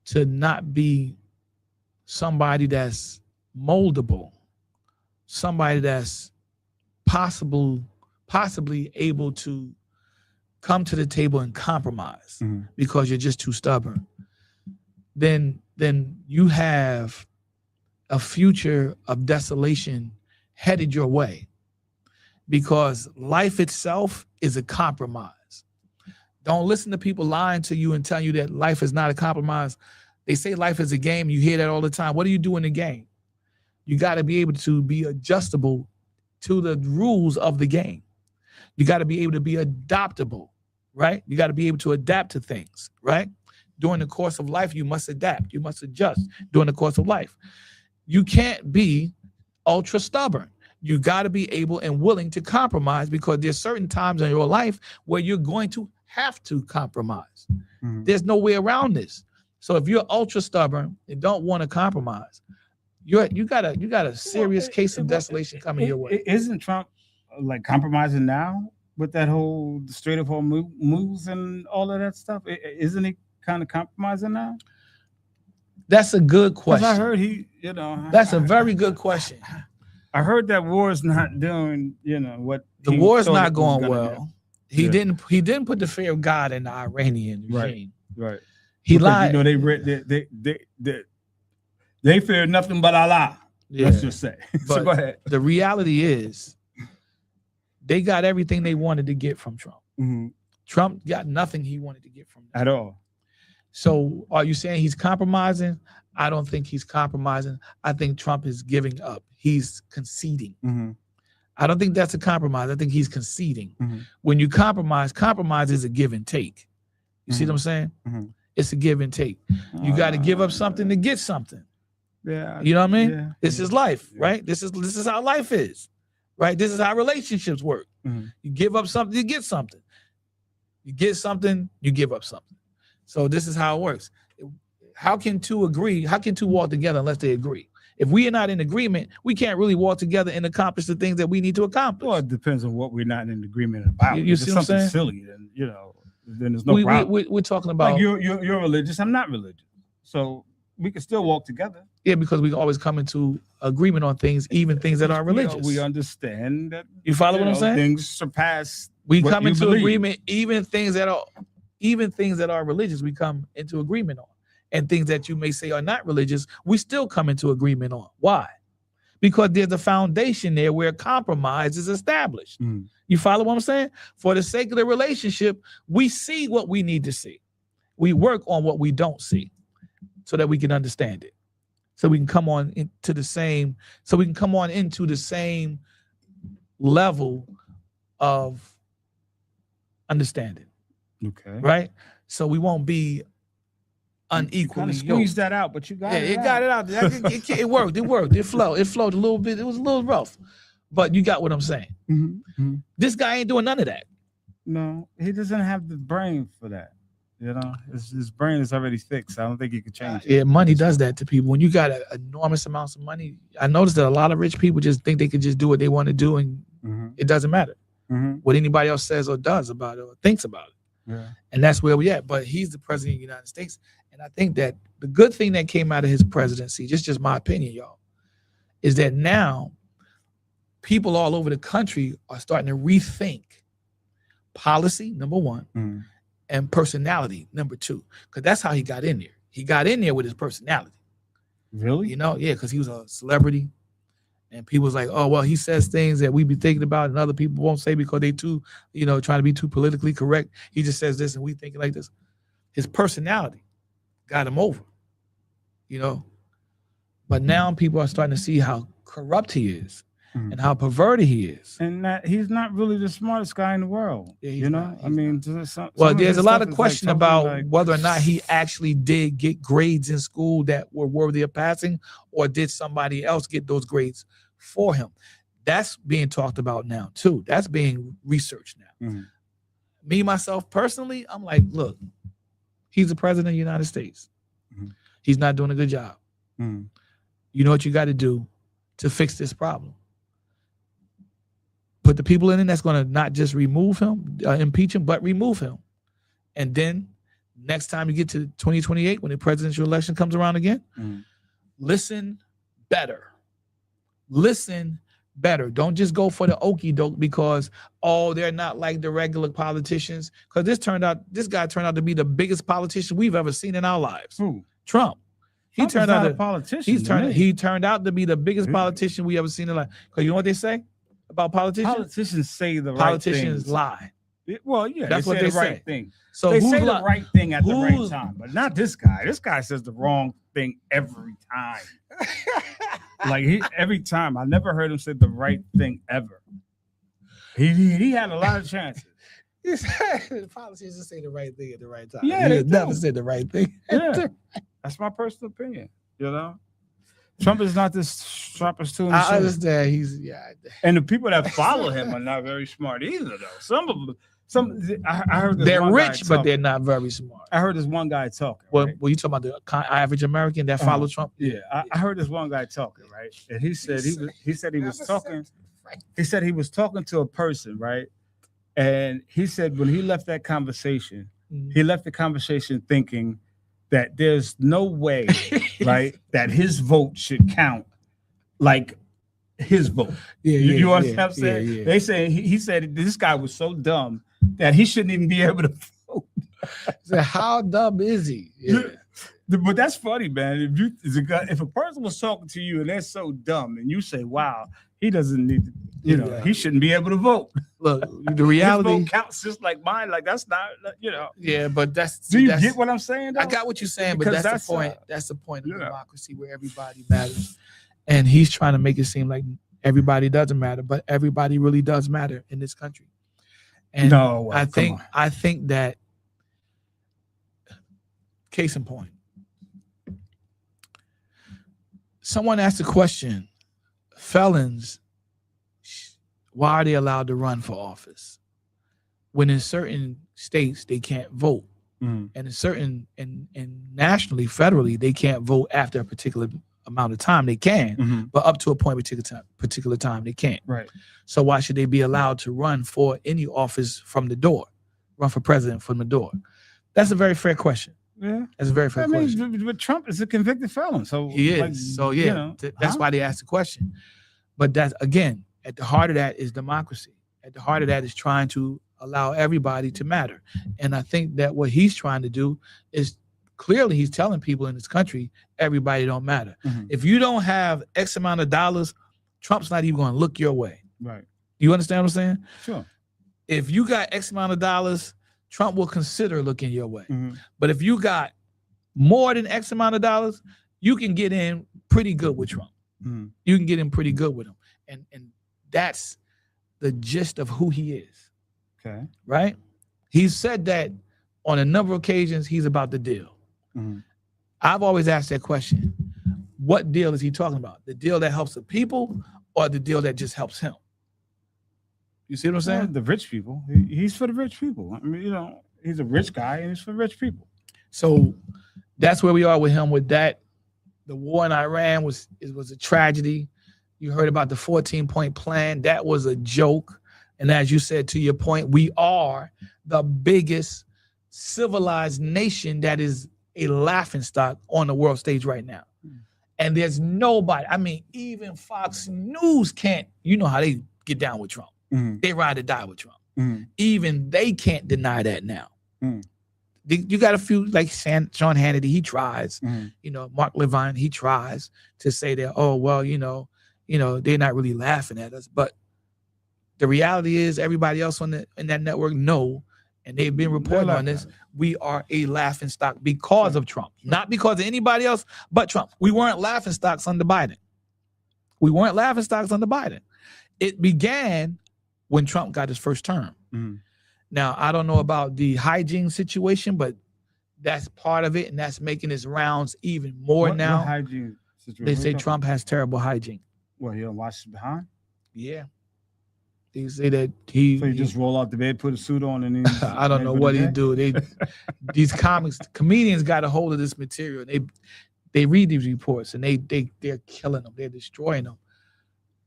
to not be somebody that's moldable, somebody that's possibly able to come to the table and compromise because you're just too stubborn, then you have a future of desolation headed your way, because life itself is a compromise. Don't listen to people lying to you and telling you that life is not a compromise. They say life is a game. You hear that all the time. What do you do in the game? You got to be able to be adjustable to the rules of the game. You got to be able to be adaptable, right? You got to be able to adapt to things, right? During the course of life, you must adapt. You must adjust during the course of life. You can't be ultra stubborn. You got to be able and willing to compromise, because there's certain times in your life where you're going to have to compromise. There's no way around this. So if you're ultra stubborn and don't want to compromise, you got a serious case of desolation coming your way. Isn't Trump like compromising now with that whole Strait of Hormuz and all of that stuff? Isn't he kind of compromising now? That's a good question. I heard that's a very good question. I heard that war is not doing, what the war is not going well. Do. He didn't put the fear of God in the Iranian regime. Right. He because, lied. They fear nothing but Allah. Yeah. Let's just say. So go ahead. The reality is, they got everything they wanted to get from Trump. Trump got nothing he wanted to get from them. At all. So are you saying he's compromising? I don't think he's compromising. I think Trump is giving up. He's conceding. I don't think that's a compromise. I think he's conceding. When you compromise is a give and take. You see what I'm saying? It's a give and take. You got to give up something to get something. Yeah. You know what I mean? Yeah. This is life, right? This is how life is, right? This is how relationships work. You give up something, you get something. You get something, you give up something. So this is how it works. How can two agree? How can two walk together unless they agree? If we are not in agreement, we can't really walk together and accomplish the things that we need to accomplish. Well, it depends on what we're not in agreement about. You see what I'm saying? Silly, then then there's no problem. We're talking about, like you're religious. I'm not religious, so we can still walk together. Yeah, because we can always come into agreement on things, even things that are religious. We understand that. You follow what I'm saying? Things surpass. We come into agreement, even things that are religious. We come into agreement on. And things that you may say are not religious, we still come into agreement on. Why? Because there's a foundation there where compromise is established. You follow what I'm saying? For the sake of the relationship, we see what we need to see. We work on what we don't see so that we can understand it. So we can come on into the same level of understanding. Okay. Right? So we won't be unequally squeeze that out, but you got it. It got it out. It worked. It flowed a little bit. It was a little rough, but you got what I'm saying. This guy ain't doing none of that. No, he doesn't have the brain for that. His brain is already fixed. I don't think he could change it. Yeah, money does that to people. When you got enormous amounts of money, I noticed that a lot of rich people just think they could just do what they want to do, and it doesn't matter what anybody else says or does about it or thinks about it. Yeah. And that's where we at. But he's the president of the United States. And I think that the good thing that came out of his presidency, just my opinion, y'all, is that now people all over the country are starting to rethink policy, number one, and personality, number two. Because that's how he got in there. He got in there with his personality. Really? Yeah, because he was a celebrity. And people was like, oh, well, he says things that we be thinking about and other people won't say because they too, trying to be too politically correct. He just says this and we thinking like this. His personality got him over, But now people are starting to see how corrupt he is Mhm. and how perverted he is. And that he's not really the smartest guy in the world. Yeah, he's you know, not, I he's mean, Well, some of there's his a lot stuff of is question like about totally like, whether or not he actually did get grades in school that were worthy of passing, or did somebody else get those grades for him. That's being talked about now too. That's being researched now. Mhm. Me, myself, personally, I'm like, look, he's the president of the United States. Mhm. He's not doing a good job. Mhm. You know what you got to do to fix this problem? Put the people in it that's going to not just remove him, impeach him, but remove him. And then next time you get to 2028, when the presidential election comes around again, Mhm. listen better. Listen better. Don't just go for the okie doke because, oh, they're not like the regular politicians. Because this guy turned out to be the biggest politician we've ever seen in our lives. Who? Trump. Trump is not a politician. He turned out to be the biggest He- politician we ever seen in life. Because you know what they say about politicians? Politicians say the right Politicians things. lie. Well, yeah, That's they what say they the right say. thing. So They who's say the li- right thing at the right who's- time, but not this guy. This guy says the wrong thing every time. Like every time. I never heard him say the right thing ever. He had a lot of chances. Politicians say the right thing at the right time. Yeah, He they has never do. said the right thing. Yeah. That's my personal opinion. You know, Trump is not this sharpest tool in the I shed. understand. And the people that follow him are not very smart either, though. I heard this They're one guy rich, but talking. they're not very smart. I heard this one guy talking. Well, right? you talking about the average American that follows Trump? Yeah, I heard this one guy talking, right? And he said he was talking. He said he was talking to a person, right? And he said when he left that conversation, he left the conversation thinking that there's no way, right, that his vote should count like his vote. You understand what I'm saying? Yeah. They say he said this guy was so dumb that he shouldn't even be able to vote. So how dumb is he? Yeah. But that's funny, man. If a person was talking to you and they're so dumb, and you say, "Wow, he doesn't need to," Yeah. he shouldn't be able to vote. Look, the His reality. vote counts just like mine. Like that's not, Yeah, but Do you get what I'm saying? Though? I got what you're saying, but Because that's the point. that's, That's the point of yeah. democracy, where everybody matters, and he's trying to make it seem like everybody doesn't matter, but everybody really does matter in this country. And No, well, I come think that, case in point, someone asked a question: felons, why are they allowed to run for office when in certain states they can't vote? on. And in certain and nationally, federally, they can't vote after a particular amount of time. They can, Mhm. but up to a point, particular time, they can't. Right. So why should they be allowed to run for any office from the door, run for president from the door? That's a very fair question. Yeah. That's a very fair I mean, question. but Trump is a convicted felon, so He is. like, So yeah, that's huh? why they asked the question. But that's, again, at the heart of that is democracy. At the heart of that is trying to allow everybody to matter. And I think that what he's trying to do is, clearly he's telling people in this country, everybody don't matter. Mhm. If you don't have X amount of dollars, Trump's not even going to look your way. Right. You understand what I'm saying? Sure. If you got X amount of dollars, Trump will consider looking your way. Mhm. But if you got more than X amount of dollars, you can get in pretty good with Trump. Mhm. You can get in pretty good with him. And that's the gist of who he is, Okay. right? He's said that on a number of occasions he's about the deal. Mhm. I've always asked that question. What deal is he talking about? The deal that helps the people or the deal that just helps him? You see what I'm saying? Well, the rich people. He's for the rich people. I mean, he's a rich guy and he's for rich people. So that's where we are with him with that. The war in Iran was a tragedy. You heard about the 14-point plan. That was a joke. And as you said, to your point, we are the biggest civilized nation that is a laughingstock on the world stage right now. And there's nobody, I mean, even Fox News can't, you know how they get down with Trump. Mhm. They ride or die with Trump. Mhm. Even they can't deny that now. Mm. You got a few like Sean Hannity, he tries. Mhm. Mark Levine, he tries to say that, oh, well, they're not really laughing at us. But the reality is everybody else in that network know, and they've been reporting on this. We are a laughing stock because of Trump, not because of anybody else but Trump. We weren't laughing stocks under Biden. We weren't laughing stocks under Biden. It began when Trump got his first term. Now, I don't know about the hygiene situation, but that's part of it, and that's making his rounds even more now. What hygiene situation? They say Trump has terrible hygiene. Well, he don't wash his behind? Yeah. They say that So you just roll out the bed, put a suit on, and then I don't know what he do. These comedians got a hold of this material. They read these reports and they're killing them. They're destroying them.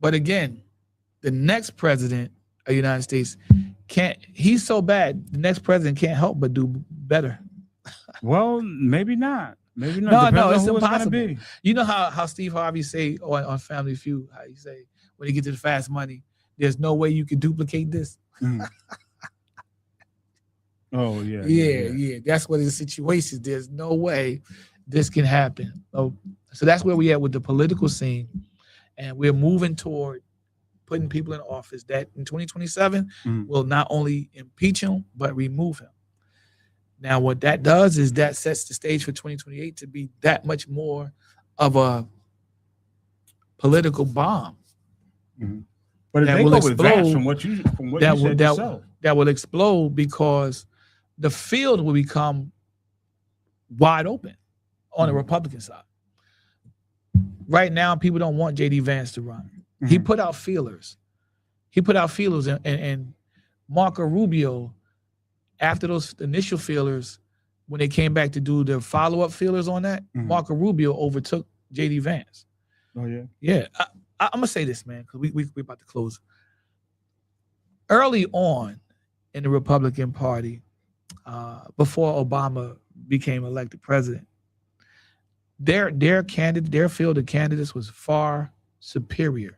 But again, the next president of the United States he's so bad, the next president can't help but do better. Well, maybe not. Maybe not. No, it's impossible. impossible. You know how Steve Harvey say on Family Feud, how he say when he get to the fast money, there's no way you can duplicate this. Oh yeah. Yeah. That's what the situation is. There's no way this can happen. So that's where we at with the political scene, and we're moving toward putting people in office that in 2027 will not only impeach him but remove him. Now, what that does is that sets the stage for 2028 to be that much more of a political bomb. But that they will go with that explode. from what you said yourself. That will explode because the field will become wide open on the Republican side. Right now, people don't want J.D. Vance to run. He put out feelers. And Marco Rubio, after those initial feelers, when they came back to do their follow-up feelers on that, Marco Rubio overtook J.D. Vance. Oh, yeah? Yeah. I'm going to say this, man, because we're about to close. Early on in the Republican Party, before Obama became elected president, their field of candidates was far superior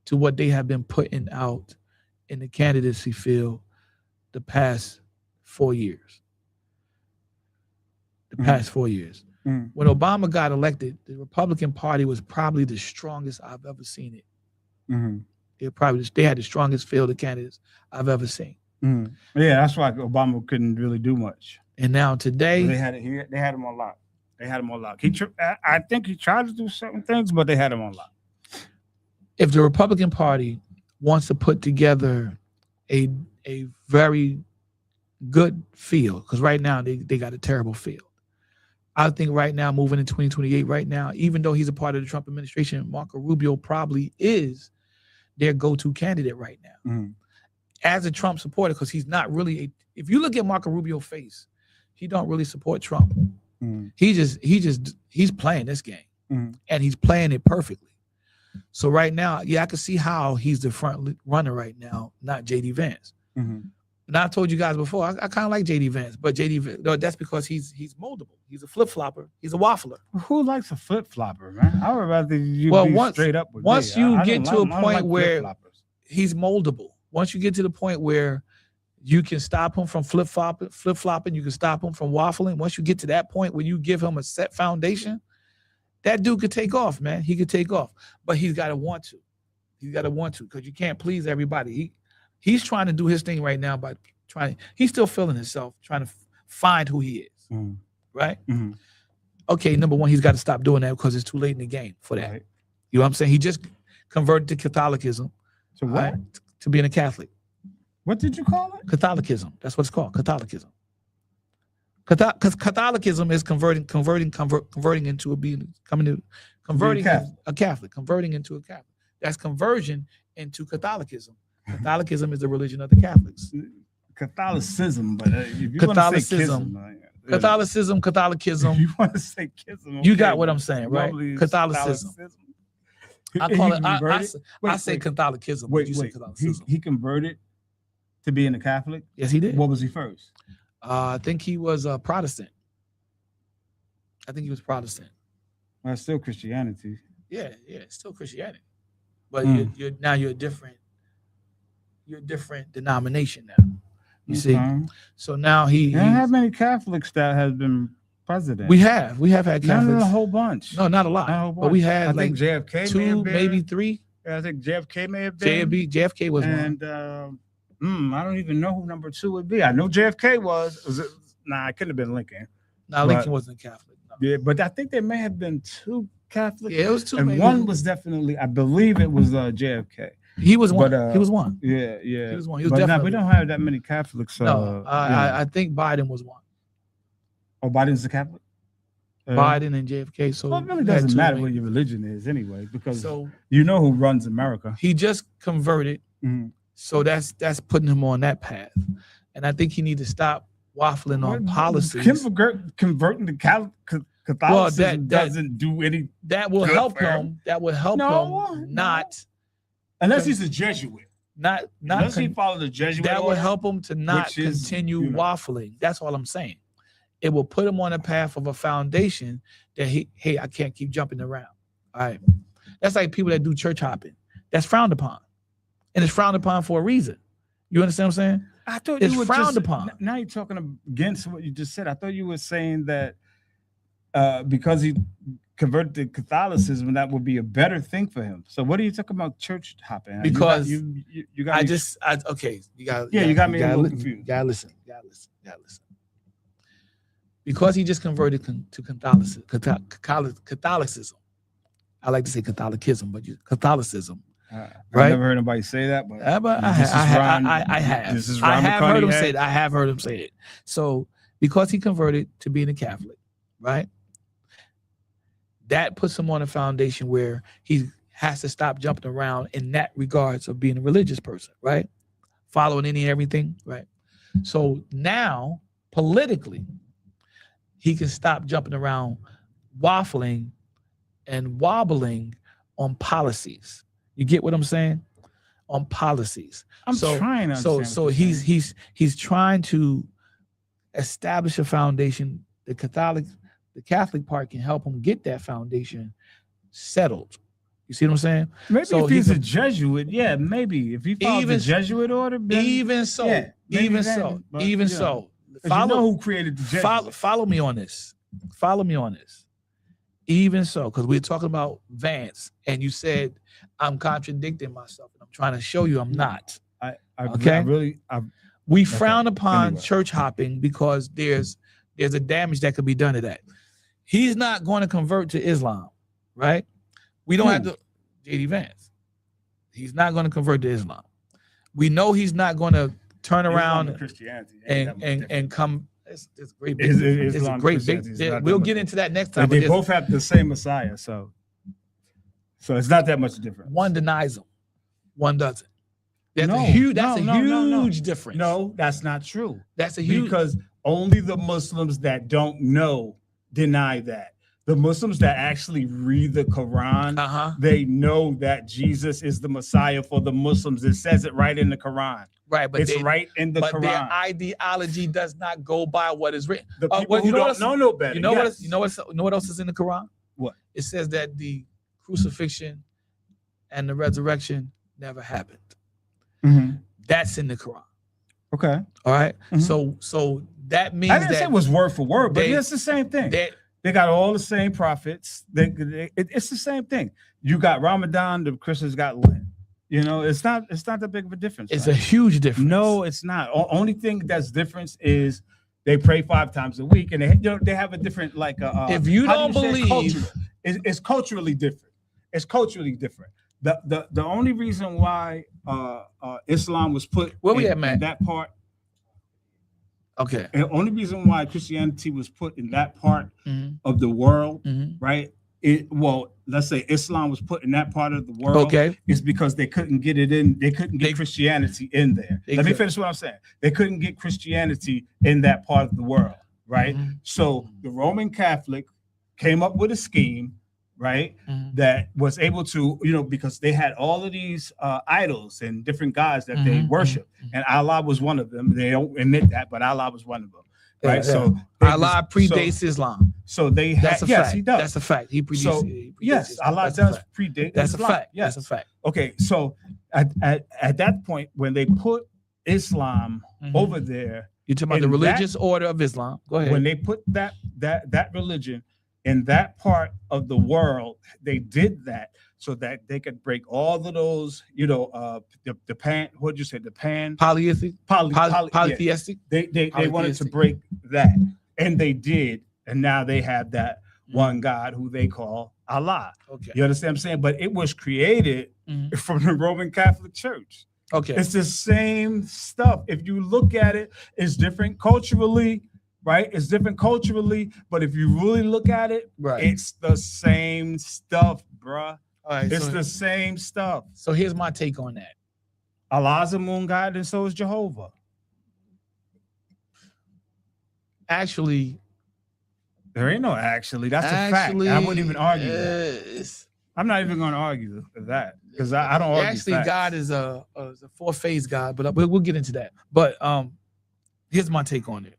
to what they have been putting out in the candidacy field the past 4 years. When Obama got elected, the Republican Party was probably the strongest I've ever seen it. They had the strongest field of candidates I've ever seen. Yeah, that's why Obama couldn't really do much. And now today, they had him on lock. I think he tried to do certain things, but they had him on lock. If the Republican Party wants to put together a very good field, because right now they got a terrible field. I think right now, moving in 2028, right now, even though he's a part of the Trump administration, Marco Rubio probably is their go-to candidate right now. As a Trump supporter, because he's not really if you look at Marco Rubio's face, he don't really support Trump. He's playing this game, and he's playing it perfectly. So right now, I can see how he's the front runner right now, not J.D. Vance. And I told you guys before, I kind of like J.D. Vance, but that's because he's moldable. He's a flip-flopper. He's a waffler. Who likes a flip-flopper, man? I would rather you be straight up with once me. you get to a point where he's moldable, once you get to the point where you can stop him from flip-flopping, you can stop him from waffling. Once you get to that point where you give him a set foundation, that dude could take off, man. He could take off, but he's got to want to. Because you can't please everybody. He's trying to do his thing right now by he's still feeling himself, trying to find who he is, right? Okay, number one, he's got to stop doing that because it's too late in the game for that. Right. You know what I'm saying? He just converted to Catholicism. To what? Right? To being a Catholic. What did you call it? Catholicism. That's what it's called, Catholicism. Because Catholicism is converting into a Catholic, converting into a Catholic. That's conversion into Catholicism. Catholicism is the religion of the Catholics. Catholicism, but if you want to say Catholicism, If you want to say kism, you got what I'm saying, right? Catholicism. I call it. I say Catholicism. Wait, you say Catholicism. He converted to being a Catholic. Yes, he did. What was he first? I think he was a Protestant. Well, it's still Christianity. Yeah, it's still Christianity, but you're a different denomination now. You see, so now he don't have many Catholics that has been president. We have had Catholics. Not a whole bunch. No, not a lot. But we had I think JFK 2, maybe 3. Yeah, I think JFK may have been. JFK was and one. I don't even know who number 2 would be. I know JFK was it? Nah, it couldn't have been Lincoln. Now Lincoln wasn't Catholic. No. Yeah, but I think there may have been 2 Catholic. Yeah, it was 2. And maybe. one was definitely, I believe it was JFK. He was one. But, he was one. Yeah. He was one. He was But definitely. we don't have that many Catholics. No, I think Biden was one. Oh, Biden's a Catholic. Biden and JFK. So well, it really doesn't matter what your religion is anyway, because you know who runs America. He just converted, so that's putting him on that path, and I think he need to stop waffling on policies. Converting to Catholicism doesn't do any. That will help him. That will help him not. Unless he's a Jesuit. Not unless he follows the Jesuit. That will help him to not continue waffling. That's all I'm saying. It will put him on a path of a foundation that I can't keep jumping around. All right. That's like people that do church hopping. That's frowned upon. And it's frowned upon for a reason. You understand what I'm saying? I thought it's you were frowned upon. Now you're talking against what you just said. I thought you were saying that because he converted to Catholicism, that would be a better thing for him. So what are you talking about church hopping? Because you got okay. You got me a little confused. You gotta listen. Because he just converted to Catholicism. I like to say Catholicism, but Catholicism. Right? I've never heard anybody say that, but I have heard him say it. I have heard him say it. So because he converted to being a Catholic, right? That puts him on a foundation where he has to stop jumping around in that regards of being a religious person, right? Following any and everything, right? So now, politically, he can stop jumping around, waffling and wobbling on policies. You get what I'm saying? On policies. I'm trying to understand. So he's trying to establish a foundation. The Catholic part can help him get that foundation settled. You see what I'm saying? Maybe if he's a Jesuit, yeah, maybe if he follows the Jesuit order, even so. Follow, you know who created the Jesuit. Follow me on this. Even so, because we're talking about Vance, and you said I'm contradicting myself, and I'm trying to show you I'm not. We frown upon church hopping because there's a damage that could be done to that. He's not going to convert to Islam, right? We don't have to. JD Vance. He's not going to convert to Islam. We know he's not going to turn around and Christianity and come. It's great. It's a great big. We'll get into that next time. They both have the same Messiah, so it's not that much different. One denies him, one doesn't. That's a huge difference. No, that's not true. That's a huge because only the Muslims that don't know deny that. The Muslims that actually read the Quran, they know that Jesus is the Messiah for the Muslims. It says it right in the Quran. Right, but it's right in the Quran. But their ideology does not go by what is written. The people who don't know no better. You know what else is in the Quran? What? It says that the crucifixion and the resurrection never happened. That's in the Quran. Okay. All right. So that means I didn't say it was word for word, but it's the same thing. They got all the same prophets. It's the same thing. You got Ramadan, the Christians got Lent. You know, it's not that big of a difference. It's a huge difference. No, it's not. Only thing that's difference is they pray 5 times a week, and they have a different if you don't believe, it's culturally different. It's culturally different. The only reason why Islam was put in that part. Okay. And the only reason why Christianity was put in that part of the world, right? Let's say Islam was put in that part of the world, is because they couldn't get it in. They couldn't get Christianity in there. Let me finish what I'm saying. They couldn't get Christianity in that part of the world, right? So the Roman Catholic came up with a scheme, right? That was able to, because they had all of these idols and different gods that they worship, and Allah was one of them. They don't admit that, but Allah was one of them, right? Yeah. So Allah predates Islam. So they had, that's a fact. He does. That's a fact. He predates. So, yes, Allah does predate. That's Islam. a fact. Yes. That's a fact. Okay, so at that point, when they put Islam over there, you're talking about the religious order of Islam. Go ahead. When they put that religion in that part of the world, they did that so that they could break all of those, the pan. What'd you say? The pan Polytheistic. yeah. Polytheistic. They wanted to Polytheistic. break that, and they did, and now they have that one God who they call Allah. Okay. You understand what I'm saying? But it was created from the Roman Catholic Church. Okay. It's the same stuff. If you look at it, it's different culturally, right? It's different culturally, but if you really look at it, Right. it's the same stuff, bruh. All right. It's the same stuff. So here's my take on that. Allah's a moon god, and so is Jehovah. Actually, there ain't no actually. That's a fact. I wouldn't even argue that. I'm not even going to argue that because I don't argue actually facts. God is a four-phase God, but we'll get into that. But here's my take on it.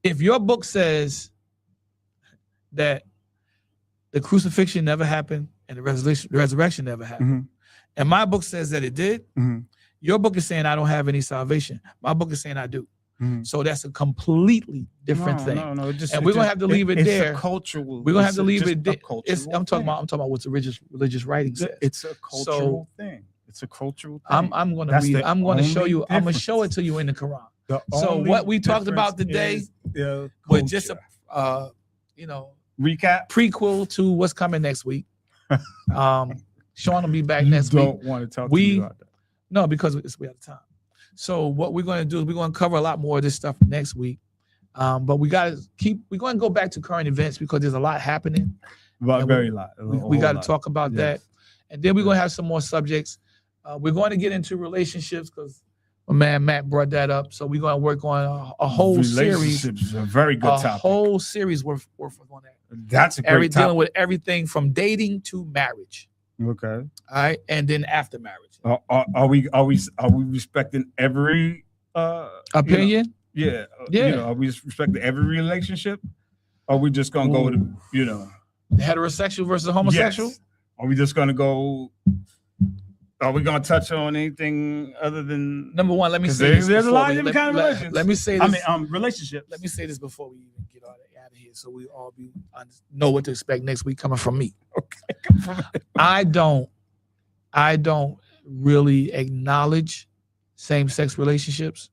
If your book says that the crucifixion never happened and the resurrection never happened, and my book says that it did, your book is saying I don't have any salvation. My book is saying I do. So that's a completely different thing. No, and we're gonna have to leave it there. Cultural. We're gonna have to leave it there. I'm talking about what the religious writing says. It's a cultural thing. It's a cultural thing. I'm gonna read. I'm gonna show you. I'm gonna show it to you in the Quran. So what we talked about today was just a recap, prequel to what's coming next week. Sean will be back next week. Don't want to talk to me about that. No, because we have time. So what we're going to do is we're going to cover a lot more of this stuff next week. But we're going to go back to current events because there's a lot happening. Very lot. We got to talk about that. And then we're going to have some more subjects. We're going to get into relationships because my man Matt brought that up. So we're going to work on a whole series. Relationships is a very good topic. A whole series worth on that. That's a great topic. Dealing with everything from dating to marriage. Okay. All right. And then after marriage. Are we respecting every opinion? Yeah. Are we respecting every relationship? Or are we just gonna go with heterosexual versus homosexual? Yes. Are we just gonna go? Are we gonna touch on anything other than number one? Let me say this. There's a lot of different kind of relations. Let me say this. Relationships. Let me say this before we even get out of here, so we all know what to expect next week coming from me. Okay. I don't really acknowledge same-sex relationships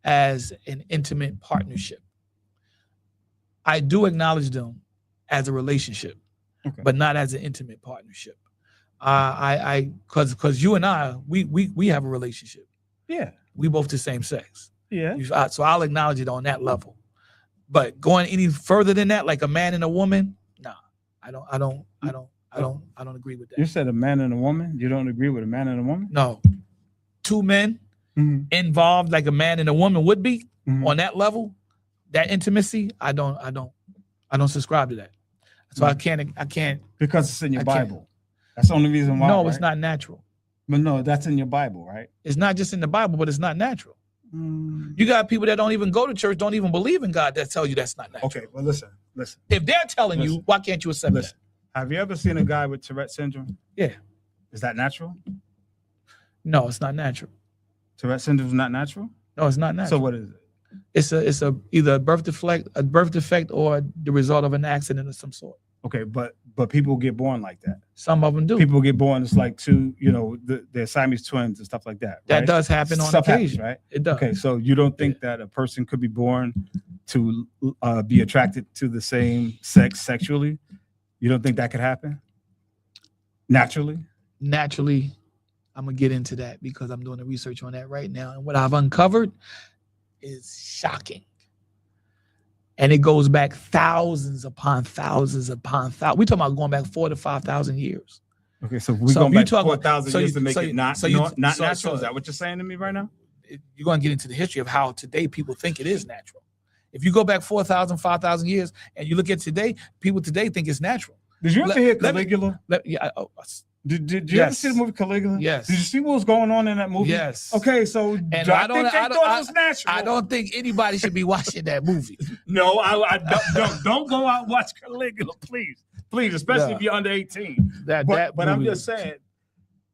as an intimate partnership. I do acknowledge them as a relationship, but not as an intimate partnership. Because you and I, we have a relationship. Yeah, we both the same sex. Yeah. So I'll acknowledge it on that level. But going any further than that, like a man and a woman, nah, I don't agree with that. You said a man and a woman. You don't agree with a man and a woman? No, two men involved, like a man and a woman would be on that level, that intimacy. I don't subscribe to that. So I can't because it's in your Bible. That's the only reason why. No, right? It's not natural. But no, that's in your Bible, right? It's not just in the Bible, but it's not natural. You got people that don't even go to church, don't even believe in God, that tell you that's not natural. Okay, well, listen. If they're telling you, why can't you accept that? Have you ever seen a guy with Tourette syndrome? Yeah. Is that natural? No, it's not natural. Tourette syndrome is not natural? No, it's not natural. So what is it? It's either a birth defect or the result of an accident of some sort. Okay, but people get born like that. Some of them do. People get born, it's like they're Siamese twins and stuff like that. Right? That does happen on occasion, right? It does. Okay, so you don't think that a person could be born to be attracted to the same sex sexually? You don't think that could happen? Naturally, I'm gonna get into that because I'm doing the research on that right now, and what I've uncovered is shocking. And it goes back thousands upon thousands upon thousands. We're talking about going back 4,000 to 5,000 years. Okay, so we're going back 4,000 years to make it not natural. Is that what you're saying to me right now? You're going to get into the history of how today people think it is natural. If you go back 4,000, 5,000 years and you look at today, people today think it's natural. Did you ever hear Caligula? Did you ever see the movie Caligula? Yes. Did you see what was going on in that movie? Yes. Okay, so and I think they thought it was natural. I don't think anybody should be watching that movie. No, I don't go out and watch Caligula, please, especially if you're under 18. But I'm just saying,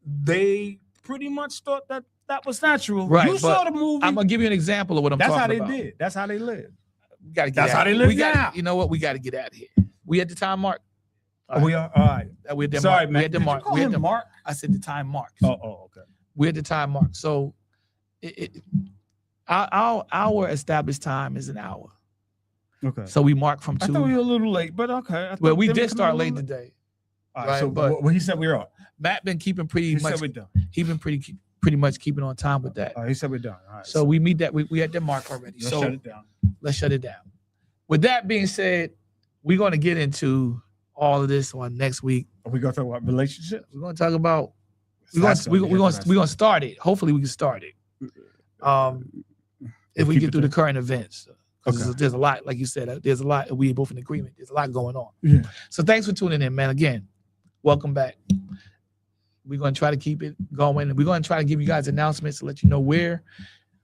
they pretty much thought that was natural. Right. You saw the movie. I'm gonna give you an example of what I'm talking about. That's how they did. That's how they live. We gotta get That's how they live now. You know what? We got to get out of here. We at the time mark. Oh, we are all right. We at the Sorry, mark. man. We at the Did you mark. call We at him the Mark? I said the time mark. Oh, okay. We're at the time mark. So our established time is an hour. Okay. So we mark from I 2. thought we were a little late, but okay. Well, we did start late today. All right, right, so but- what he said we were on. Matt been keeping He pretty said much. we're done. He been pretty much keeping on time with that. He said we're done. All right. So we meet that. We at the mark already. let's So shut it down. let's shut it down. With that being said, we're going to get into all of this on next week. Are we gonna talk about relationships? We're going to talk about. That's We're gonna be going to start it. Hopefully, we can start it. If we keep get it through the there. current events. 'Cause Okay. there's a lot, like you said, there's a lot. We both in agreement. There's a lot going on. Yeah. So thanks for tuning in, man. Again, welcome back. We're going to try to keep it going. And we're going to try to give you guys announcements to let you know where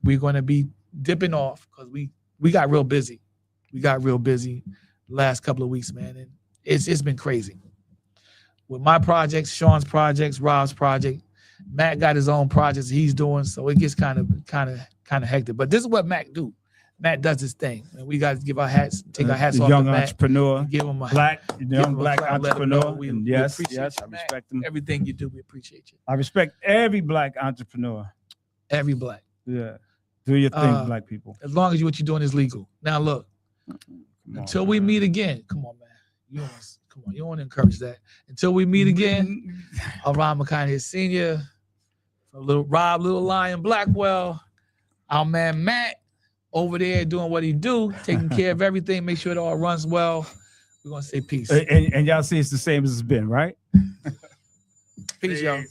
we're going to be dipping off because we got real busy. We got real busy the last couple of weeks, man. And it's been crazy. With my projects, Sean's projects, Rob's project, Matt got his own projects he's doing. So it gets kind of hectic. But this is what Matt do. Matt does his thing. And we got to give our hats, take our hats The off to young Matt. entrepreneur, Give him a young him a black clap, let him entrepreneur. know we And yes, appreciate yes, you, I Matt. respect him. everything you do. We appreciate you. I respect every black entrepreneur. Every black. Yeah. Do your thing, black people. As long as what you're doing is legal. Now look, Come on, until we man. meet again. Come on, man. You don't want to encourage that. Until we meet again, I'm Ron McConaughey Sr. From Rob Little Lion Blackwell. Our man Matt over there doing what he do, taking care of everything, make sure it all runs well. We're gonna say peace. And y'all see it's the same as it's been, right? Peace, y'all.